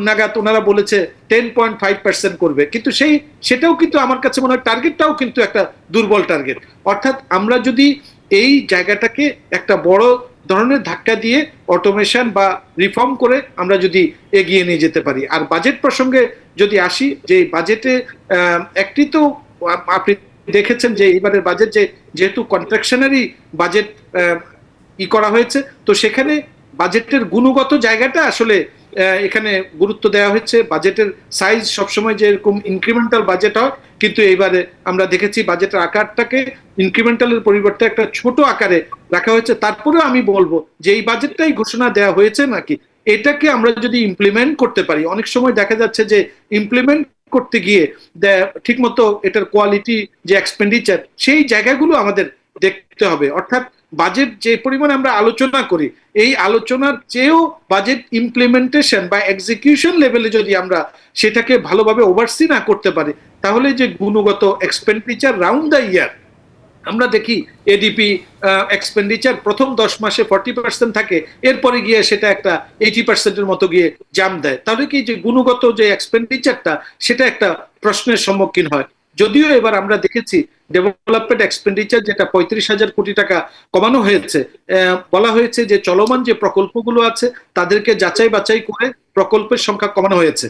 নাগাদ ওনারা বলেছে 10.5% করবে, কিন্তু সেটাও কিন্তু আমার কাছে মনে হয় টার্গেটটাও কিন্তু একটা দুর্বল টার্গেট। অর্থাৎ আমরা যদি এই জায়গাটাকে একটা বড় ধরনের ধাক্কা দিয়ে অটোমেশন বা রিফর্ম করে আমরা যদি এগিয়ে নিয়ে যেতে পারি। আর বাজেট প্রসঙ্গে যদি আসি, যে বাজেটে একটি তো আপনি দেখেছেন যে এবারের বাজেট যেহেতু কন্ট্রাকশনারি বাজেট করা হয়েছে, তো সেখানে বাজেটের গুণগত জায়গাটা আসলে এখানে গুরুত্ব দেওয়া হয়েছে। বাজেটের সাইজ সবসময় যে এরকম ইনক্রিমেন্টাল বাজেট হয়, কিন্তু এইবারে আমরা দেখেছি বাজেটের আকারটাকে ইনক্রিমেন্টালের পরিবর্তে একটা ছোট আকারে রাখা হয়েছে। তারপরেও আমি বলবো যে এই বাজেটটাই ঘোষণা দেওয়া হয়েছে নাকি, এটাকে আমরা যদি ইমপ্লিমেন্ট করতে পারি, অনেক সময় দেখা যাচ্ছে যে ইমপ্লিমেন্ট করতে গিয়ে ঠিকমতো এটার কোয়ালিটি যে এক্সপেন্ডিচার, সেই জায়গাগুলো আমাদের দেখতে হবে। অর্থাৎ বাজেট যে পরিমাণে আমরা আলোচনা করি, এই আলোচনার চেয়েও বাজেট ইমপ্লিমেন্টেশন বা এক্সিকিউশন লেভেলে যদি আমরা সেটাকে ভালোভাবে ওভারসি না করতে পারি, তাহলে যে গুণগত এক্সপেন্ডিচার রাউন্ড দ্য ইয়ার আমরা দেখি, এডিপি এক্সপেন্ডিচার প্রথম 10 মাসে 40% থাকে, এরপরে গিয়ে সেটা একটা 80%-এর মতো গিয়ে জাম্প দেয়, তাহলে কি যে গুণগত যে এক্সপেন্ডিচারটা সেটা একটা প্রশ্নের সম্মুখীন হয়। যদিও এবার আমরা দেখেছি ডেভেলপমেন্ট এক্সপেন্ডিচার যেটা 35,000 কোটি টাকা কমানো হয়েছে, বলা হয়েছে যে চলমান যে প্রকল্পগুলো আছে তাদেরকে যাচাই বাছাই করে প্রকল্পের সংখ্যা কমানো হয়েছে।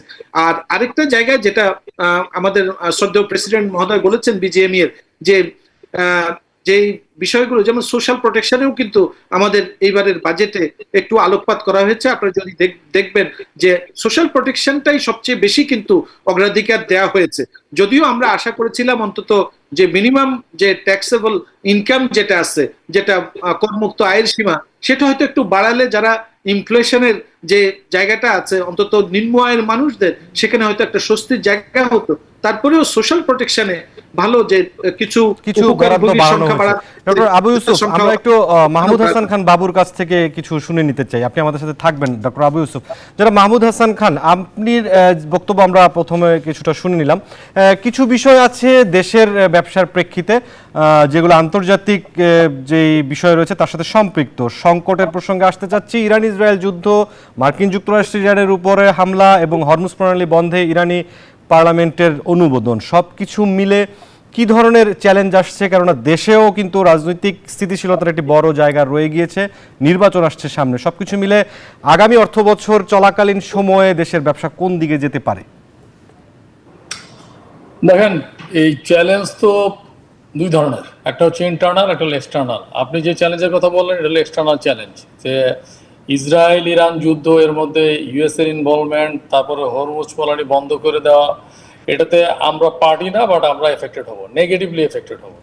আর আরেকটা জায়গায় যেটা আমাদের শ্রদ্ধেয় প্রেসিডেন্ট মহোদয় বলেছেন বিজিএমই এর, যে বিষয়গুলো যেমন সোশ্যাল প্রোটেকশনেও কিন্তু আমাদের এইবারের বাজেটে একটু আলোকপাত করা হয়েছে। আপনারা যদি দেখবেন যে সোশ্যাল প্রোটেকশনটাই সবচেয়ে বেশি কিন্তু অগ্রাধিকার দেওয়া হয়েছে। যদিও আমরা আশা করেছিলাম অন্তত যে মিনিমাম যে ট্যাক্সেবল ইনকাম যেটা আছে, যেটা করমুক্ত আয়ের সীমা, সেটা হয়তো একটু বাড়ালে যারা ইনফ্লেশনের যে জায়গাটা আছে অন্তত নিম্ন আয়ের মানুষদের, সেখানে হয়তো একটা স্বস্তির জায়গা হতো। তারপরেও সোশ্যাল প্রোটেকশনে ভালো যে কিছু ডক্টর আবু ইউসুফ, আমরা একটু মাহমুদ হাসান খান বাবুর কাছ থেকে কিছু শুনে নিতে চাই। আপনি আমাদের সাথে থাকবেন ডক্টর আবু ইউসুফ। যারা মাহমুদ হাসান খান, আপনার বক্তব্য আমরা প্রথমে কিছুটা শুনে নিলাম। কিছু বিষয় আছে দেশের ব্যবসার প্রেক্ষিতে যেগুলো আন্তর্জাতিক যে বিষয় রয়েছে তার সাথে সম্পৃক্ত। সংকটের প্রসঙ্গে আসতে চাচ্ছি, ইরান ইসরায়েল যুদ্ধ, মার্কিন যুক্তরাষ্ট্র ইরানের উপরে হামলা এবং হরমুজ প্রণালী বন্ধে ইরানি পার্লামেন্টের অনুমোদন, সব কিছু মিলে কি ধরনের চ্যালেঞ্জ আসছে, কেননা দেশেও কিন্তু রাজনৈতিক স্থিতিশীলতার একটি বড় জায়গা রয়ে গিয়েছে, নির্বাচন আসছে সামনে, সবকিছু মিলে আগামী অর্থবছর চলাকালীন সময়ে দেশের ব্যবসা কোন দিকে যেতে পারে? দেখেন, এই চ্যালেঞ্জ তো দুই ধরনের, একটা হচ্ছে ইন্টারনাল, একটা হলো এক্সটার্নাল। আপনি যে চ্যালেঞ্জের কথা বললেন এটা হলো এক্সটার্নাল চ্যালেঞ্জ, যে ইসরায়েল ইরান যুদ্ধ, এর মধ্যে ইউএস এর ইনভলভমেন্ট, তারপরে হরমুজ প্রণালী বন্ধ করে দেওয়া, এটাতে আমরা পার্টি না, বাট আমরা এফেক্টেড হব, নেগেটিভলি এফেক্টেড হব।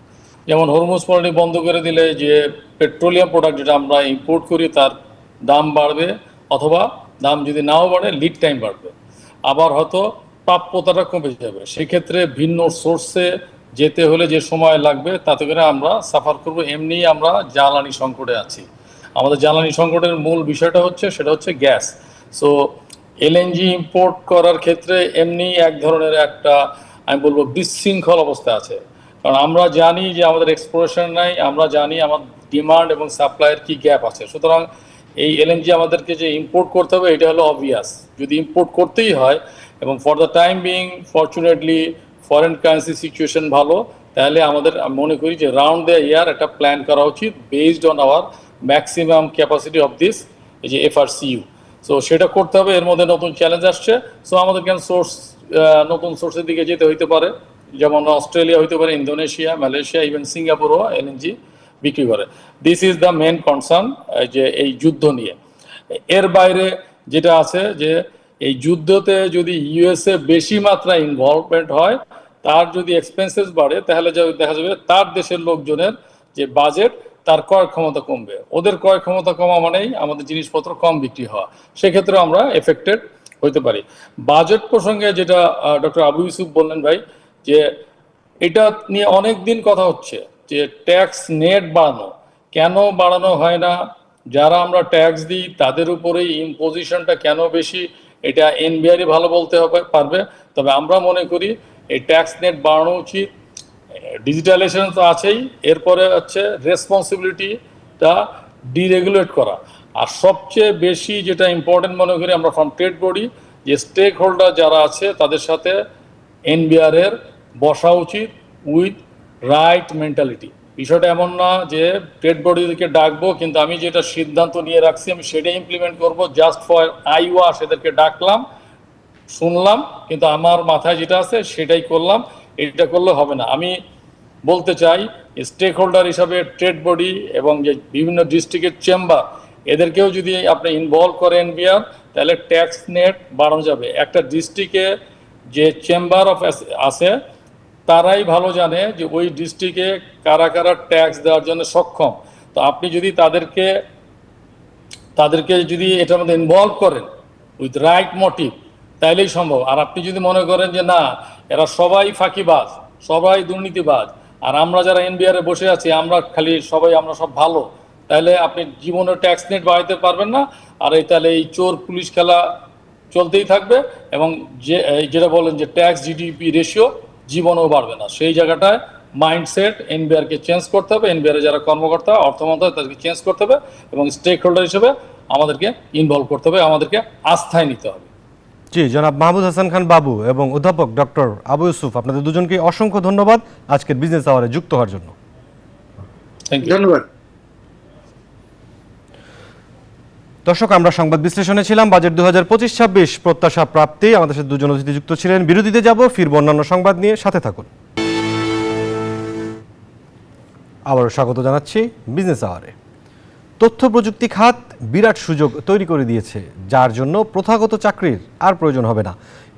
যেমন হরমুজ প্রণালী বন্ধ করে দিলে যে পেট্রোলিয়াম প্রোডাক্ট যেটা আমরা ইম্পোর্ট করি তার দাম বাড়বে, অথবা দাম যদি নাও বাড়ে লিড টাইম বাড়বে, আবার হয়তো প্রাপ্যতাটা কমে যাবে। সেক্ষেত্রে ভিন্ন সোর্সে যেতে হলে যে সময় লাগবে তাতে করে আমরা সাফার করব। এমনি আমরা জ্বালানি সংকটে আছি। আমাদের জ্বালানি সংকটের মূল বিষয়টা হচ্ছে সেটা হচ্ছে গ্যাস। সো এলএনজি ইম্পোর্ট করার ক্ষেত্রে এমনি এক ধরনের একটা আমি বলবো বিশৃঙ্খল অবস্থা আছে, কারণ আমরা জানি যে আমাদের এক্সপ্লোরেশন নাই, আমরা জানি আমার ডিমান্ড এবং সাপ্লাইয়ের কি গ্যাপ আছে। সুতরাং এই এলএনজি আমাদেরকে যে ইম্পোর্ট করতে হবে এটা হলো অবভিয়াস। যদি ইম্পোর্ট করতেই হয় এবং for the time being fortunately foreign currency situation ভালো, তাহলে আমাদের মনে করি যে রাউন্ড দ্য ইয়ার একটা প্ল্যান করা উচিত based on our maximum capacity of this এই যে এফআরসিইউ। সো সেটা করতে হবে। এর মধ্যে নতুন চ্যালেঞ্জ আসছে, সো আমাদের কেন নতুন সোর্সের দিকে যেতে হইতে পারে, যেমন অস্ট্রেলিয়া হইতে পারে, ইন্দোনেশিয়া, মালয়েশিয়া, ইভেন সিঙ্গাপুরও এলএনজি বিক্রি করে। This is the main concern যে এই যুদ্ধ নিয়ে। এর বাইরে যেটা আছে যে এই যুদ্ধতে যদি ইউএসএ বেশি মাত্রা ইনভলভমেন্ট হয়, তার যদি এক্সপেন্সেস বাড়ে, তাহলে দেখা যাবে তার দেশের লোকজনের যে বাজেট তার ক্রয় ক্ষমতা কমবে। ওদের ক্রয় ক্ষমতা কমা মানেই আমাদের জিনিসপত্র কম বিক্রি হওয়া, সেক্ষেত্রে আমরা এফেক্টেড হইতে পারি। বাজেট প্রসঙ্গে যেটা ডক্টর আবু ইউসুফ বললেন ভাই, যে এটা নিয়ে অনেক দিন কথা হচ্ছে যে ট্যাক্স নেট বাড়ানো, কেন বাড়ানো হয় না, যারা আমরা ট্যাক্স দিই তাদের উপরেই ইম্পোজিশনটা কেন বেশি, এটা এনবিআরই ভালো বলতে হবে পারবে। তবে আমরা মনে করি এই ট্যাক্স নেট বাড়ানো উচিত। ডিজিটালাইজেশন তো আছেই, এরপরে হচ্ছে রেসপন্সিবিলিটিটা ডিরেগুলেট করা। আর সবচেয়ে বেশি যেটা ইম্পর্টেন্ট মনে করি আমরা ফ্রম ট্রেড বডি, যে স্টেক হোল্ডার যারা আছে তাদের সাথে এনবিআর এর বসা উচিত উইথ রাইট মেন্টালিটি। বিষয়টা এমন না যে ট্রেড বডিকে ডাকবো কিন্তু আমি যেটা সিদ্ধান্ত নিয়ে রাখছি আমি সেটাই ইমপ্লিমেন্ট করব, জাস্ট ফর আই ওয়াশ এদেরকে ডাকলাম, শুনলাম, কিন্তু আমার মাথায় যেটা আছে সেটাই করলাম। এটা করলে হবে না। আমি বলতে চাই স্টেক হোল্ডার হিসাবে ট্রেড বডি এবং যে বিভিন্ন ডিস্ট্রিক্টের চেম্বার, এদেরকেও যদি আপনি ইনভলভ করেন এনবিআর, তাহলে ট্যাক্স নেট বাড়ানো যাবে। একটা ডিস্ট্রিক্টে যে চেম্বার অফ আছে তারাই ভালো জানে যে ওই ডিস্ট্রিক্টে কারা কারা ট্যাক্স দেওয়ার জন্য সক্ষম। তো আপনি যদি তাদেরকে যদি এটার মধ্যে ইনভলভ করেন উইথ রাইট মোটিভ, তাইলেই সম্ভব। আর আপনি যদি মনে করেন যে না এরা সবাই ফাঁকিবাজ, সবাই দুর্নীতিবাজ, আর আমরা যারা এনবিআরে বসে আছি আমরা সব ভালো, তাহলে আপনি জীবনে ট্যাক্স নেট বাড়াইতে পারবেন না। আর তাহলে এই চোর পুলিশ খেলা চলতেই থাকবে এবং যেটা বলেন যে ট্যাক্স জিডিপি রেশিও জীবনেও বাড়বে না। সেই জায়গাটায় মাইন্ডসেট এনবিআরকে চেঞ্জ করতে হবে, এনবিআর যারা কর্মকর্তা অর্থমন্ত্রক তাদেরকে চেঞ্জ করতে হবে এবং স্টেক হোল্ডার হিসেবে আমাদেরকে ইনভলভ করতে হবে, আমাদেরকে আস্থায় নিতে হবে। জি, জনাব মাহমুদ হাসান খান বাবু এবং অধ্যাপক ডক্টর আবু ইউসুফ, আপনাদের দুজনকে অসংখ্য ধন্যবাদ আজকের বিজনেস আওয়ারে যুক্ত হওয়ার জন্য। ধন্যবাদ। দর্শক, আমরা সংবাদ বিশ্লেষণে ছিলাম বাজেট 2025-26 প্রত্যাশা প্রাপ্তি। আমাদের সাথে দুজন অতিথি যুক্ত ছিলেন। বিরতিতে যাব, ফিরব অন্যান্য সংবাদ নিয়ে, সাথে থাকুন। আবারও স্বাগত জানাচ্ছি বিজনেস আওয়ারে। তথ্য প্রযুক্তি খাত বিরাট সুযোগ তৈরি করে দিয়েছে, যার জন্য প্রথাগত চাকরির আর প্রয়োজন হবে না,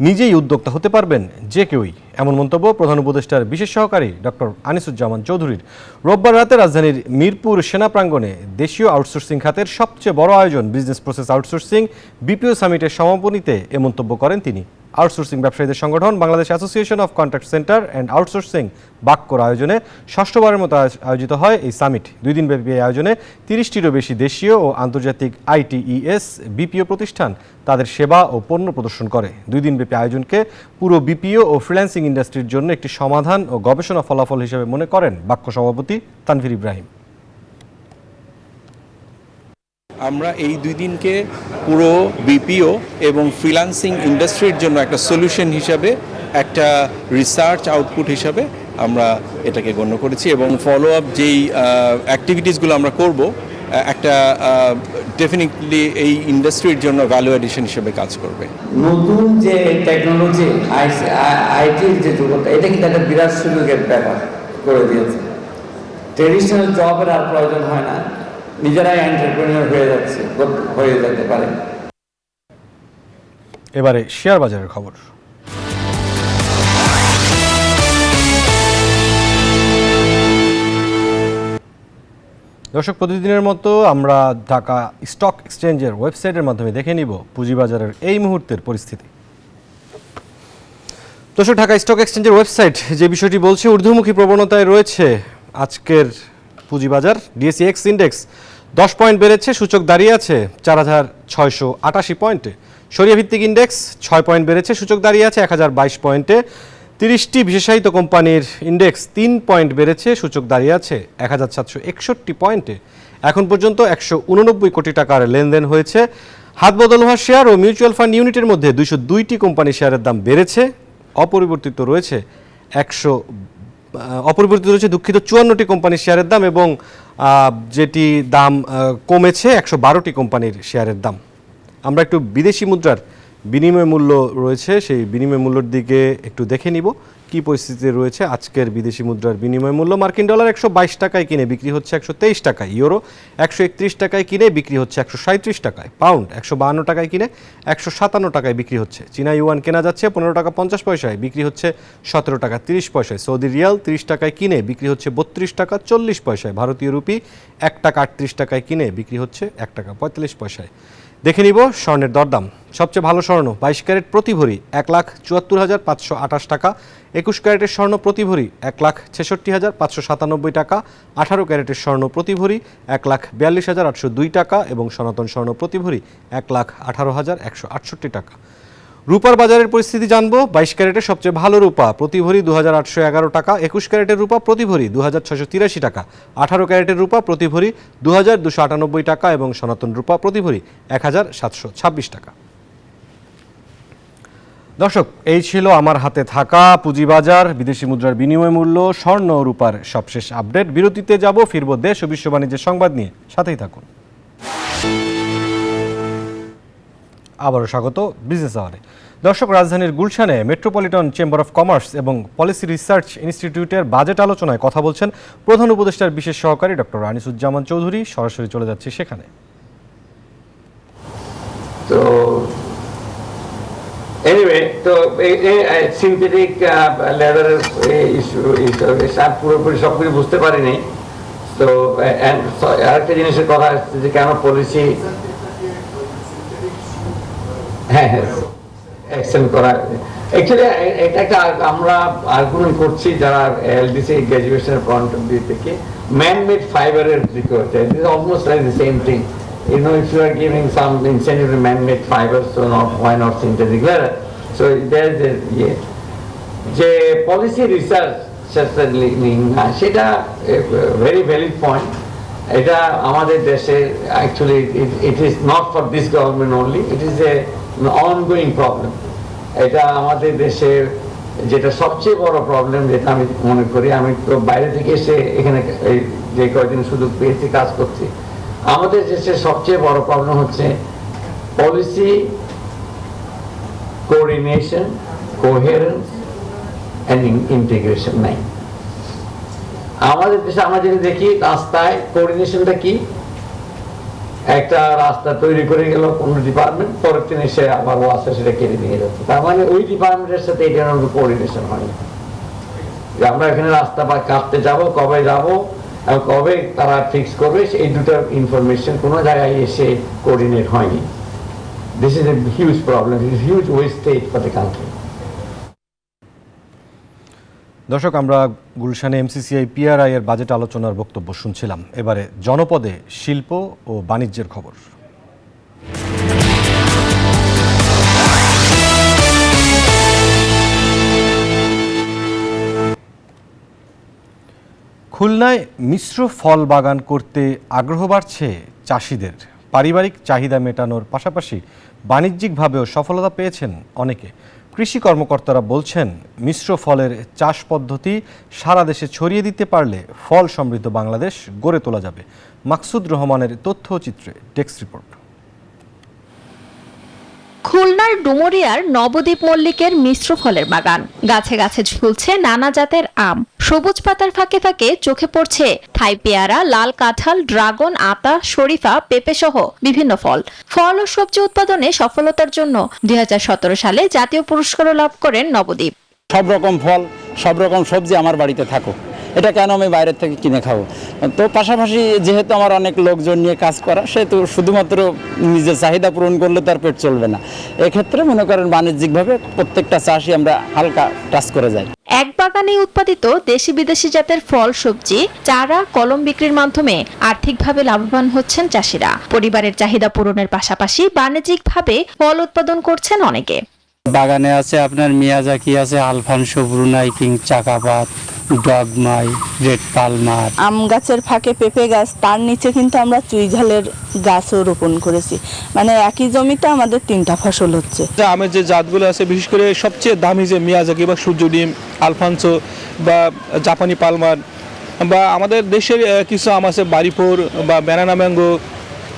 নিজেই উদ্যোক্তা হতে পারবেন যে কেউই। এমন মন্তব্য প্রধান উপদেষ্টার বিশেষ সহকারী ডক্টর আনিসুজ্জামান চৌধুরীর। রোববার রাতে রাজধানীর মিরপুর সেনা প্রাঙ্গণে দেশীয় আউটসোর্সিং খাতের সবচেয়ে বড় আয়োজন বিজনেস প্রসেস আউটসোর্সিং বিপিও সামিটের সমাপনীতে এ মন্তব্য করেন তিনি। আউটসোর্সিং ব্যবসায়ীদের সংগঠন Bangladesh association of contract centre and outsourcing বাক্যর আয়োজনে ষষ্ঠবারের মতো আয়োজিত হয় এই সামিট। 2 দিনব্যাপী এই আয়োজনে 30টিরও বেশি দেশীয় ও আন্তর্জাতিক আইটিইএস বিপিও প্রতিষ্ঠান তাদের সেবা ও পণ্য প্রদর্শন করে। 2 দিনব্যাপী আয়োজনকে পুরো বিপিও ও ফ্রিল্যান্সিং ইন্ডাস্ট্রির জন্য একটি সমাধান ও গবেষণা ফলাফল হিসেবে মনে করেন বাক্য সভাপতি তানভীর ইব্রাহিম। আমরা এই 2 দিনকে পুরো বিপিও এবং ফ্রিল্যান্সিং ইন্ডাস্ট্রির জন্য একটা সলিউশন হিসাবে, একটা রিসার্চ আউটপুট হিসাবে আমরা এটাকে গণ্য করেছি এবং ফলো আপ যেই অ্যাক্টিভিটিসগুলো আমরা করব একটা ডেফিনেটলি এই ইন্ডাস্ট্রির জন্য ভ্যালু অ্যাডিশন হিসেবে কাজ করবে। নতুন যে টেকনোলজি আইটির যে যুগটা, এটা কিন্তু একটা বিরাট সুযোগের ব্যাপার করে দিয়েছে। ট্রেডিশনাল জবের আর প্রয়োজন হয় না, নিজেরাই এন্টারপ্রেনিয়র হয়ে যেতে পারে। এবারে শেয়ার বাজারের খবর। দর্শক, প্রতিদিনের মতো আমরা ঢাকা স্টক এক্সচেঞ্জের ওয়েবসাইটের মাধ্যমে দেখে নিব পুঁজিবাজারের এই মুহূর্তের পরিস্থিতি। দর্শক, ঢাকা স্টক এক্সচেঞ্জের ওয়েবসাইট যে বিষয়টি বলছে, ঊর্ধ্বমুখী প্রবণতায় রয়েছে আজকের পুঁজিবাজার। ডিএসইএক্স ইন্ডেক্স 10 পয়েন্ট বেড়েছে, সূচক দাঁড়িয়ে আছে 4688 পয়েন্টে। সরিয়া ভিত্তিক ইন্ডেক্স 6 পয়েন্ট বেড়েছে, সূচক দাঁড়িয়ে আছে 1022 পয়েন্টে। 30টি বিশেষায়িত কোম্পানির ইন্ডেক্স 3 পয়েন্ট বেড়েছে, সূচক দাঁড়িয়ে আছে 1761 পয়েন্টে। এখন পর্যন্ত 189 কোটি টাকার লেনদেন হয়েছে। হাত বদল হওয়া শেয়ার ও মিউচুয়াল ফান্ড ইউনিটের মধ্যে 202টি কোম্পানি শেয়ারের দাম বেড়েছে। অপরিবর্তিত রয়েছে 54টি কোম্পানির শেয়ারের দাম এবং যেটি দাম কমেছে 112টি কোম্পানির শেয়ারের দাম। আমরা একটু বিদেশি মুদ্রার বিনিময় মূল্য রয়েছে, সেই বিনিময় মূল্যের দিকে একটু দেখে নিব কি পরিস্থিতিতে রয়েছে আজকের বিদেশি মুদ্রার বিনিময় মূল্য। মার্কিন ডলার 122 টাকায় কিনে বিক্রি হচ্ছে 123 টাকায়। ইউরো 131 টাকায় কিনে বিক্রি হচ্ছে 137 টাকায়। পাউন্ড 152 টাকায় কিনে 157 টাকায় বিক্রি হচ্ছে। চীনা ইউয়ান কেনা যাচ্ছে 15 টাকা 50 পয়সায়, বিক্রি হচ্ছে 17 টাকা 30 পয়সায়। সৌদি রিয়াল 30 টাকায় কিনে বিক্রি হচ্ছে 32 টাকা 40 পয়সায়। ভারতীয় রুপি 1 টাকা 38 টাকায় কিনে বিক্রি হচ্ছে 1 টাকা 45 পয়সায়। দেখে নিব স্বর্ণের দরদাম। সবচেয়ে ভালো স্বর্ণ 22 ক্যারেট প্রতি ভরি 1,74,528 টাকা। 21 ক্যারেটের স্বর্ণ প্রতি ভরি 1,66,597 টাকা। 18 ক্যারেটের স্বর্ণ প্রতি ভরি 1,42,802 টাকা এবং সনাতন স্বর্ণ প্রতি ভরি 1,18,168 টাকা। রূপার বাজারের পরিস্থিতি জানবো। 22 ক্যারেটের সবচেয়ে ভালো রূপা প্রতি ভরি 2,811 টাকা। 21 ক্যারেটের রূপা প্রতি ভরি 2,683 টাকা। 18 ক্যারেটের রূপা প্রতি ভরি 2,298 টাকা এবং সনাতন রূপা প্রতি ভরি 1,726 টাকা। দর্শক, এই ছিল আমার হাতে থাকা পুঁজিবাজার, বিদেশি মুদ্রার বিনিময় মূল্য, স্বর্ণ ও রূপার সবশেষ আপডেট। বিরতিতে যাব, ফিরব দেশ ও বিশ্ব বাণিজ্যের সংবাদ নিয়ে, সাথেই থাকুন। আবারও স্বাগত বিজনেস আওয়ারে। দর্শক, রাজধানীর গুলশানে মেট্রোপলিটন চেম্বার অফ কমার্স এবং পলিসি রিসার্চ ইনস্টিটিউটের বাজেট আলোচনায় কথা বলছেন প্রধান উপদেষ্টার বিশেষ সহকারী ডক্টর আনিসুজ্জামান চৌধুরী। সরাসরি চলে যাচ্ছে সেখানে। তো এনিওয়ে, তো সিনথেটিক লেদারের ইস্যু পুরোপুরি সবকিছু বুঝতে পারিনি। তো আরেকটা জিনিসের কথা আসছে যে কেন পলিসি এক্সটেন্ড করা। অ্যাকচুয়ালি এটা একটা আমরা আর্গুমেন্ট করছি যারা এলডিসি গ্র্যাজুয়েশনের পয়েন্ট অফ ভিউ থেকে ম্যান মেড ফাইবারের দিকে হচ্ছে। This is almost like the same thing. You know, if you are giving some incentive to man-made fibers, so why not synthetic leather? So there's a যে policy research সেটা very valid point. এটা আমাদের দেশে actually it is not for this government only. It is an ongoing problem. এটা আমাদের দেশের যেটা সবচেয়ে বড় প্রবলেম, যেটা আমি মনে করি, আমি তো বাইরে থেকে এসে এখানে যে কয়েকদিন সুযোগ পেয়েছি কাজ করছি, আমাদের দেশের সবচেয়ে বড় প্রবলেম হচ্ছে policy coordination, coherence and integration নাই আমাদের দেশে। আমরা যেটা দেখি রাস্তায় কোঅর্ডিনেশনটা কি, একটা রাস্তা তৈরি করে গেল কোনো ডিপার্টমেন্ট, পরের দিন এসে আবার রাস্তা সেটা কেটে নিয়ে যাচ্ছে। তার মানে ওই ডিপার্টমেন্টের সাথে এটার মধ্যে কোঅর্ডিনেশন হয় না। আমরা এখানে রাস্তা বা কাটতে যাব, কবে যাব, কবে তারা ফিক্স করবে, এই দুটো ইনফরমেশন কোনো জায়গায় এসে কোঅর্ডিনেট হয়নি। This is a huge problem, huge wastage for the country. দর্শক, আমরা গুলশানে এমসিসিআই পিআরআই এর বাজেট আলোচনার বক্তব্য শুনছিলাম। এবারে জনপদে শিল্প ও বাণিজ্যের খবর। খুলনায় মিশ্র ফল বাগান করতে আগ্রহ বাড়ছে চাষিদের। পারিবারিক চাহিদা মেটানোর পাশাপাশি বাণিজ্যিকভাবেও সফলতা পেয়েছেন অনেকে। কৃষি কর্মকর্তারা বলছেন, মিশ্র ফলের চাষ পদ্ধতি সারা দেশে ছড়িয়ে দিতে পারলে ফল সমৃদ্ধ বাংলাদেশ গড়ে তোলা যাবে। মাকসুদ রহমানের তথ্যচিত্রে ডেস্ক রিপোর্ট। খুলনার ডুমুরিয়ার নবদ্বীপ মল্লিকের মিশ্র ফলের বাগান। গাছে গাছে ঝুলছে নানা জাতের আম। সবুজ পাতার ফাঁকে ফাঁকে চোখে পড়ছে থাই পেয়ারা, লাল কাঁঠাল, ড্রাগন, আতা, শরীফা, পেঁপে সহ বিভিন্ন ফল। ফল ও সবজি উৎপাদনে সফলতার জন্য 2017 সালে জাতীয় পুরস্কারও লাভ করেন নবদ্বীপ। সব রকম ফল, সব রকম সবজি আমার বাড়িতে থাকুক, এটা কেন আমি বাইরের থেকে কিনে খাবো? তো পাশাপাশি যেহেতু আমার অনেক লোকজন নিয়ে কাজ করা, সেহেতু শুধুমাত্র নিজের চাহিদা পূরণ করলে তার পেট চলবে না। এক্ষেত্রে মনে করেন বাণিজ্যিকভাবে প্রত্যেকটা চাষই আমরা হালকা টাচ করে যাই। এক বাগানে উৎপাদিত দেশি বিদেশি জাতের ফল, সবজি, চারা, কলম বিক্রির মাধ্যমে আর্থিকভাবে লাভবান হচ্ছেন চাষিরা। পরিবারের চাহিদা পূরণের পাশাপাশি বাণিজ্যিকভাবে ফল উৎপাদন করছেন অনেকে। বাগানে আছে আপনার মিয়াজাকি আছে, Alphonso, Brunei king, Chakapat, Dokmai, red Palmer. আম গাছের ফাঁকে পেঁপে গাছ, তার নিচে কিন্তু আমরা চুই ঝালের গাছও রোপণ করেছি। মানে একই জমিতে আমাদের 3টা ফসল হচ্ছে। আমের যে জাতগুলো আছে, বিশেষ করে সবচেয়ে দামি যে মিয়াজাকি বা সূর্যডিম, আলফানসো বা জাপানি পালমার, বা আমাদের দেশের কিছু আম আছে বাড়িপুর বা ব্যানানা ম্যাঙ্গো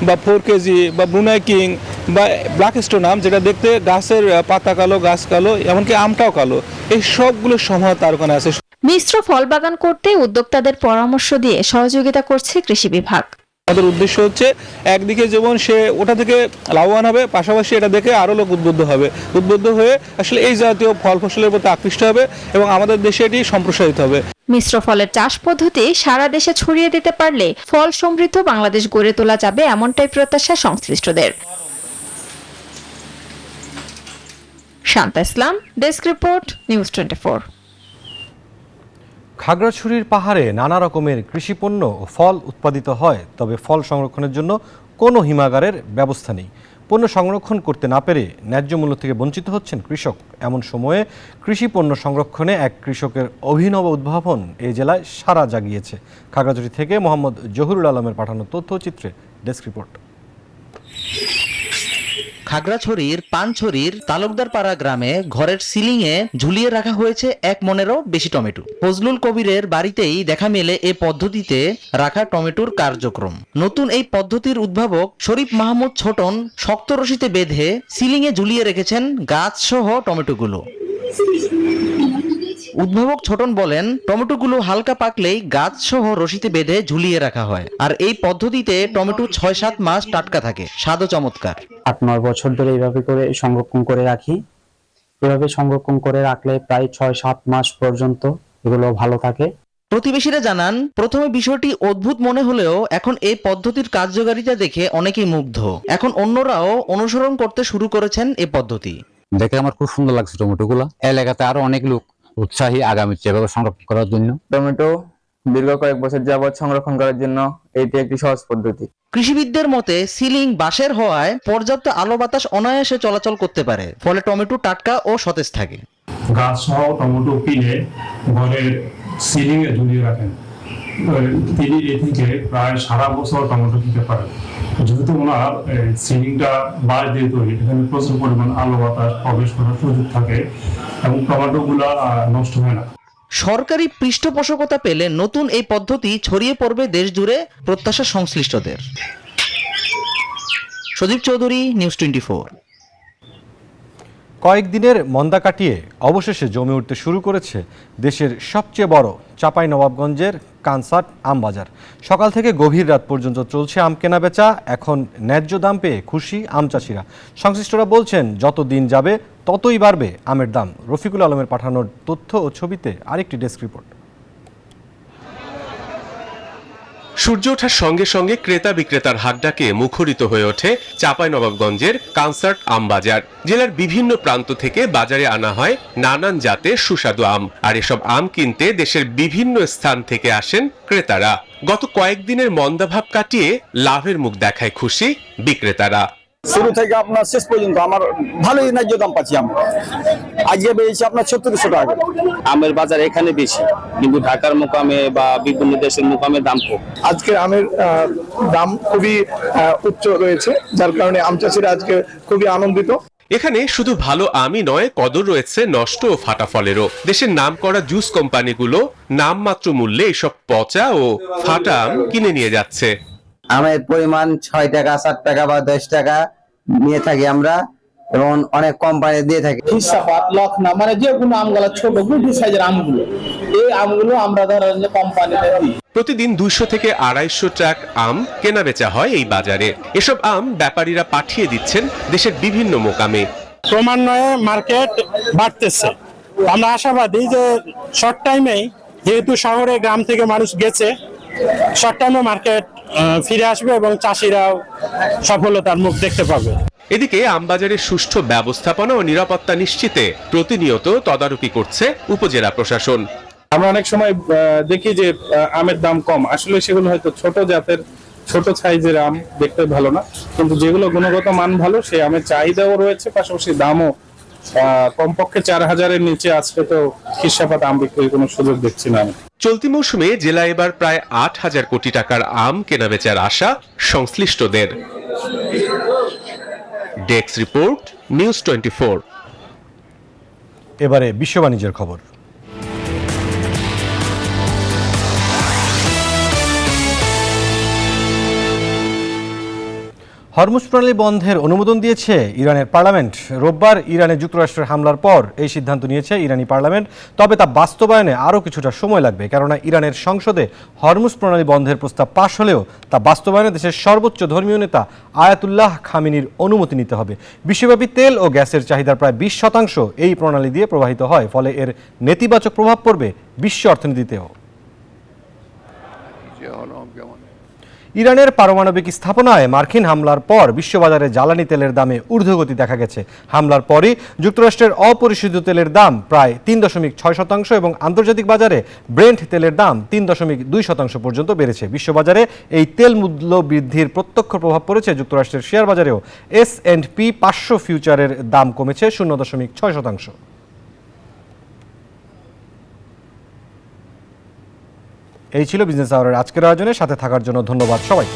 বা 4 কেজি বা ব্রুনাই কিং বা ব্ল্যাক স্টোন আম, যেটা দেখতে গাছের পাতা কালো, গাছ কালো, এমনকি আমটাও কালো। এই সবগুলো সমাহার তার ওখানে আছে। মিশ্র ফল বাগান করতে উদ্যোক্তাদের পরামর্শ দিয়ে সহযোগিতা করছে কৃষি বিভাগ। আমাদের উদ্দেশ্য হচ্ছে একদিকে যেমন সে ওটা থেকে লাভবান হবে, পাশাপাশি এটা দেখে আরও লোক উদ্বুদ্ধ হয়ে আসলে এই জাতীয় ফল ফসলের প্রতি আকৃষ্ট হবে এবং আমাদের দেশে এটি সম্প্রসারিত হবে। মিশ্র ফলের চাষ পদ্ধতি সারা দেশে ছড়িয়ে দিতে পারলে ফল সমৃদ্ধ বাংলাদেশ গড়ে তোলা যাবে, এমনটাই প্রত্যাশা সংশ্লিষ্টদের। শান্তা ইসলাম, ডেস্ক রিপোর্ট, নিউজ 24। খাগড়াছড়ির পাহাড়ে নানা রকমের কৃষিপণ্য ও ফল উৎপাদিত হয়, তবে ফল সংরক্ষণের জন্য কোনো হিমাগারের ব্যবস্থা নেই। পণ্য সংরক্ষণ করতে না পেরে ন্যায্য মূল্য থেকে বঞ্চিত হচ্ছেন কৃষক। এমন সময়ে কৃষি পণ্য সংরক্ষণে এক কৃষকের অভিনব উদ্ভাবন এই জেলায় সাড়া জাগিয়েছে। খাগড়াছড়ি থেকে মোহাম্মদ জহুরুল আলমের পাঠানো তথ্যচিত্রে ডেস্ক রিপোর্ট। খাগড়াছড়ির পানছড়ির তালুকদারপাড়া গ্রামে ঘরের সিলিংয়ে ঝুলিয়ে রাখা হয়েছে 1 মনেরও বেশি টমেটো। ফজলুল কবিরের বাড়িতেই দেখা মেলে এ পদ্ধতিতে রাখা টমেটোর কার্যক্রম। নতুন এই পদ্ধতির উদ্ভাবক শরীফ মাহমুদ ছোটন শক্ত রশিতে বেঁধে সিলিংয়ে ঝুলিয়ে রেখেছেন গাছ সহ টমেটোগুলো। উদ্ভাবক ছোটন বলেন, টমেটোগুলো হালকা পাকলেই গাছ সহ রশিতে বেঁধে ঝুলিয়ে রাখা হয়। আর এই পদ্ধতিতে টমেটো 6-7 মাস টাটকা থাকে, স্বাদও চমৎকার। 8-9 বছর ধরে এইভাবে করে সংরক্ষণ করে রাখি। এভাবে সংরক্ষণ করে রাখলে প্রায় 6-7 মাস পর্যন্ত এগুলো ভালো থাকে। প্রতিবেশীরা জানান, প্রথমে বিষয়টি অদ্ভুত মনে হলেও এখন এই পদ্ধতির কার্যকারিতা দেখে অনেকেই মুগ্ধ। এখন অন্যরাও অনুসরণ করতে শুরু করেছেন এই পদ্ধতি। দেখে আমার খুব সুন্দর লাগছে টমেটোগুলো। এলাকাতে আরো অনেক লোক উৎসাহী আগামীতে এভাবে সংরক্ষণ করার জন্য। টমেটো দীর্ঘ কয়েক বছর যাবৎ সংরক্ষণ করার জন্য এটি একটি সহজ পদ্ধতি। কৃষিবিদদের মতে সিলিং বাঁশের হওয়ায় পর্যাপ্ত আলো বাতাস অনায়াসে চলাচল করতে পারে, ফলে টমেটো টাটকা ও সতেজ থাকে। গাছ সহ টমেটো কিনে ঘরের সিলিং এ ঝুলিয়ে রাখেন, তিনি এ থেকে প্রায় সারা বছর টমেটো খেতে পারেন। যেহেতু ওনার সিলিংটা বাঁশ দিয়ে তৈরি, এখানে প্রচুর পরিমাণ আলো বাতাস প্রবেশ করার সুযোগ থাকে এবং টমেটোগুলা নষ্ট হয় না। সরকারি পৃষ্ঠপোষকতা পেলে নতুন এই পদ্ধতি ছড়িয়ে পড়বে দেশ জুড়ে, প্রত্যাশা সংশ্লিষ্টদের। সদীপ চৌধুরী, নিউজ 24। কয়েকদিনের মন্দা কাটিয়ে অবশেষে জমে উঠতে শুরু করেছে দেশের সবচেয়ে বড় চাঁপাইনবাবগঞ্জের কানসার্ট আম বাজার। সকাল থেকে গভীর রাত পর্যন্ত চলছে আম কেনা বেচা। এখন ন্যায্য দাম পেয়ে খুশি আম চাষিরা। সংশ্লিষ্টরা বলছেন, যত দিন যাবে ততই বাড়বে আমের দাম। রফিকুল আলমের পাঠানোর তথ্য ও ছবিতে আরেকটি ডেস্ক রিপোর্ট। সূর্য ওঠার সঙ্গে সঙ্গে ক্রেতা বিক্রেতার হাটডাকে মুখরিত হয়ে ওঠে চাঁপাইনবাবগঞ্জের কানসার্ট আম বাজার। জেলার বিভিন্ন প্রান্ত থেকে বাজারে আনা হয় নানান জাতের সুস্বাদু আম, আর এসব আম কিনতে দেশের বিভিন্ন স্থান থেকে আসেন ক্রেতারা। গত কয়েকদিনের মন্দাভাব কাটিয়ে লাভের মুখ দেখায় খুশি বিক্রেতারা। শুরু থেকে আপনার শেষ পর্যন্ত আমার ভালোই ন্যায্য দাম পাচ্ছি। আম আজকে পেয়েছি আপনার 3600 টাকা। আমের বাজার এখানে বেশি, কিন্তু ঢাকার মোকামে বা বিভিন্ন দেশের মোকামে দাম কম। আজকে আমের দাম খুবই উচ্চ রয়েছে, যার কারণে আম চাষিরা আজকে খুবই আনন্দিত। এখানে শুধু ভালো আমই নয়, কদর রয়েছে নষ্ট ও ফাটা ফলেরও। দেশের নামকরা জুস কোম্পানিগুলো নামমাত্র মূল্যে এসব পচা ও ফাটা আম কিনে নিয়ে যাচ্ছে। আমের পরিমাণ 6 টাকা 7 টাকা বা 10 টাকা নিয়ে থাকি আমরা, এবং অনেক কোম্পানি দিয়ে থাকে। ফিসাবাদ, লখনা, মানে যে কোনো আমগুলো ছোট গুটি সাইজের আমগুলো, এই আমগুলো আমরা ধরেন যে কোম্পানিতে দিই। প্রতিদিন 200 থেকে 250 ট্রাক আম কেনা বেচা হয় এই বাজারে। এসব আম ব্যাপারীরা পাঠিয়ে দিচ্ছেন দেশের বিভিন্ন মোকামে। ক্রমান্বয়ে মার্কেট বাড়তেছে, আমরা আশাবাদী যে শর্ট টাইমেই, যেহেতু শহরে গ্রাম থেকে মানুষ গেছে, শর্ট টাইমে মার্কেট ফিরে আসবে এবং চাষিরাও সফলতার মুখ দেখতে পাবে। এদিকে আমবাজারের সুষ্ঠু ব্যবস্থাপনা ও নিরাপত্তা নিশ্চিতে প্রতিনিয়ত তদারকি করছে উপজেলা প্রশাসন। আমরা অনেক সময় দেখি যে আমের দাম কম, আসলে সেগুলো হয়তো ছোট জাতের, ছোট সাইজের আম, দেখতে ভালো না, কিন্তু যেগুলো গুণগত মান ভালো, সেই আমের চাহিদাও রয়েছে, পাশাপাশি দামও কমপক্ষে 4000-এর নিচে আজকে তো খিসাপাত আম বিক্রির কোনো সুযোগ দেখছি না। চলতি মৌসুমে জেলায় এবার প্রায় 8000 কোটি টাকার আম কেনাবেচার আশা সংশ্লিষ্টদের। Desk report, news 24। এবারে বিশ্ব বাণিজ্যের খবর। হরমুজ প্রণালী বন্ধের অনুমোদন দিয়েছে ইরানের পার্লামেন্ট। রোববার ইরানে যুক্তরাষ্ট্রের হামলার পর এই সিদ্ধান্ত নিয়েছে ইরানি পার্লামেন্ট। তবে তা বাস্তবায়নে আরও কিছুটা সময় লাগবে, কেননা ইরানের সংসদে হরমুজ প্রণালী বন্ধের প্রস্তাব পাশ হলেও তা বাস্তবায়নে দেশের সর্বোচ্চ ধর্মীয় নেতা আয়াতুল্লাহ খামেনির অনুমতি নিতে হবে। বিশ্বব্যাপী তেল ও গ্যাসের চাহিদার প্রায় 20% এই প্রণালী দিয়ে প্রবাহিত হয়, ফলে এর নেতিবাচক প্রভাব পড়বে বিশ্ব অর্থনীতিতেও। ইরানের পারমাণবিক স্থাপনায় মার্কিন হামলার পর বিশ্ববাজারে জ্বালানি তেলের দামে ঊর্ধ্বগতি দেখা গেছে। হামলার পরই যুক্তরাষ্ট্রের অপরিশোধিত তেলের দাম প্রায় 3.6% এবং আন্তর্জাতিক বাজারে ব্রেন্ট তেলের দাম 3.2% পর্যন্ত বেড়েছে। বিশ্ববাজারে এই তেল মূল্য বৃদ্ধির প্রত্যক্ষ প্রভাব পড়েছে যুক্তরাষ্ট্রের শেয়ার বাজারেও। S&P 500 ফিউচারের দাম কমেছে 0.6%। এই ছিল বিজনেস আওয়ারের আজকের আয়োজনে। সাথে থাকার জন্য ধন্যবাদ সবাই।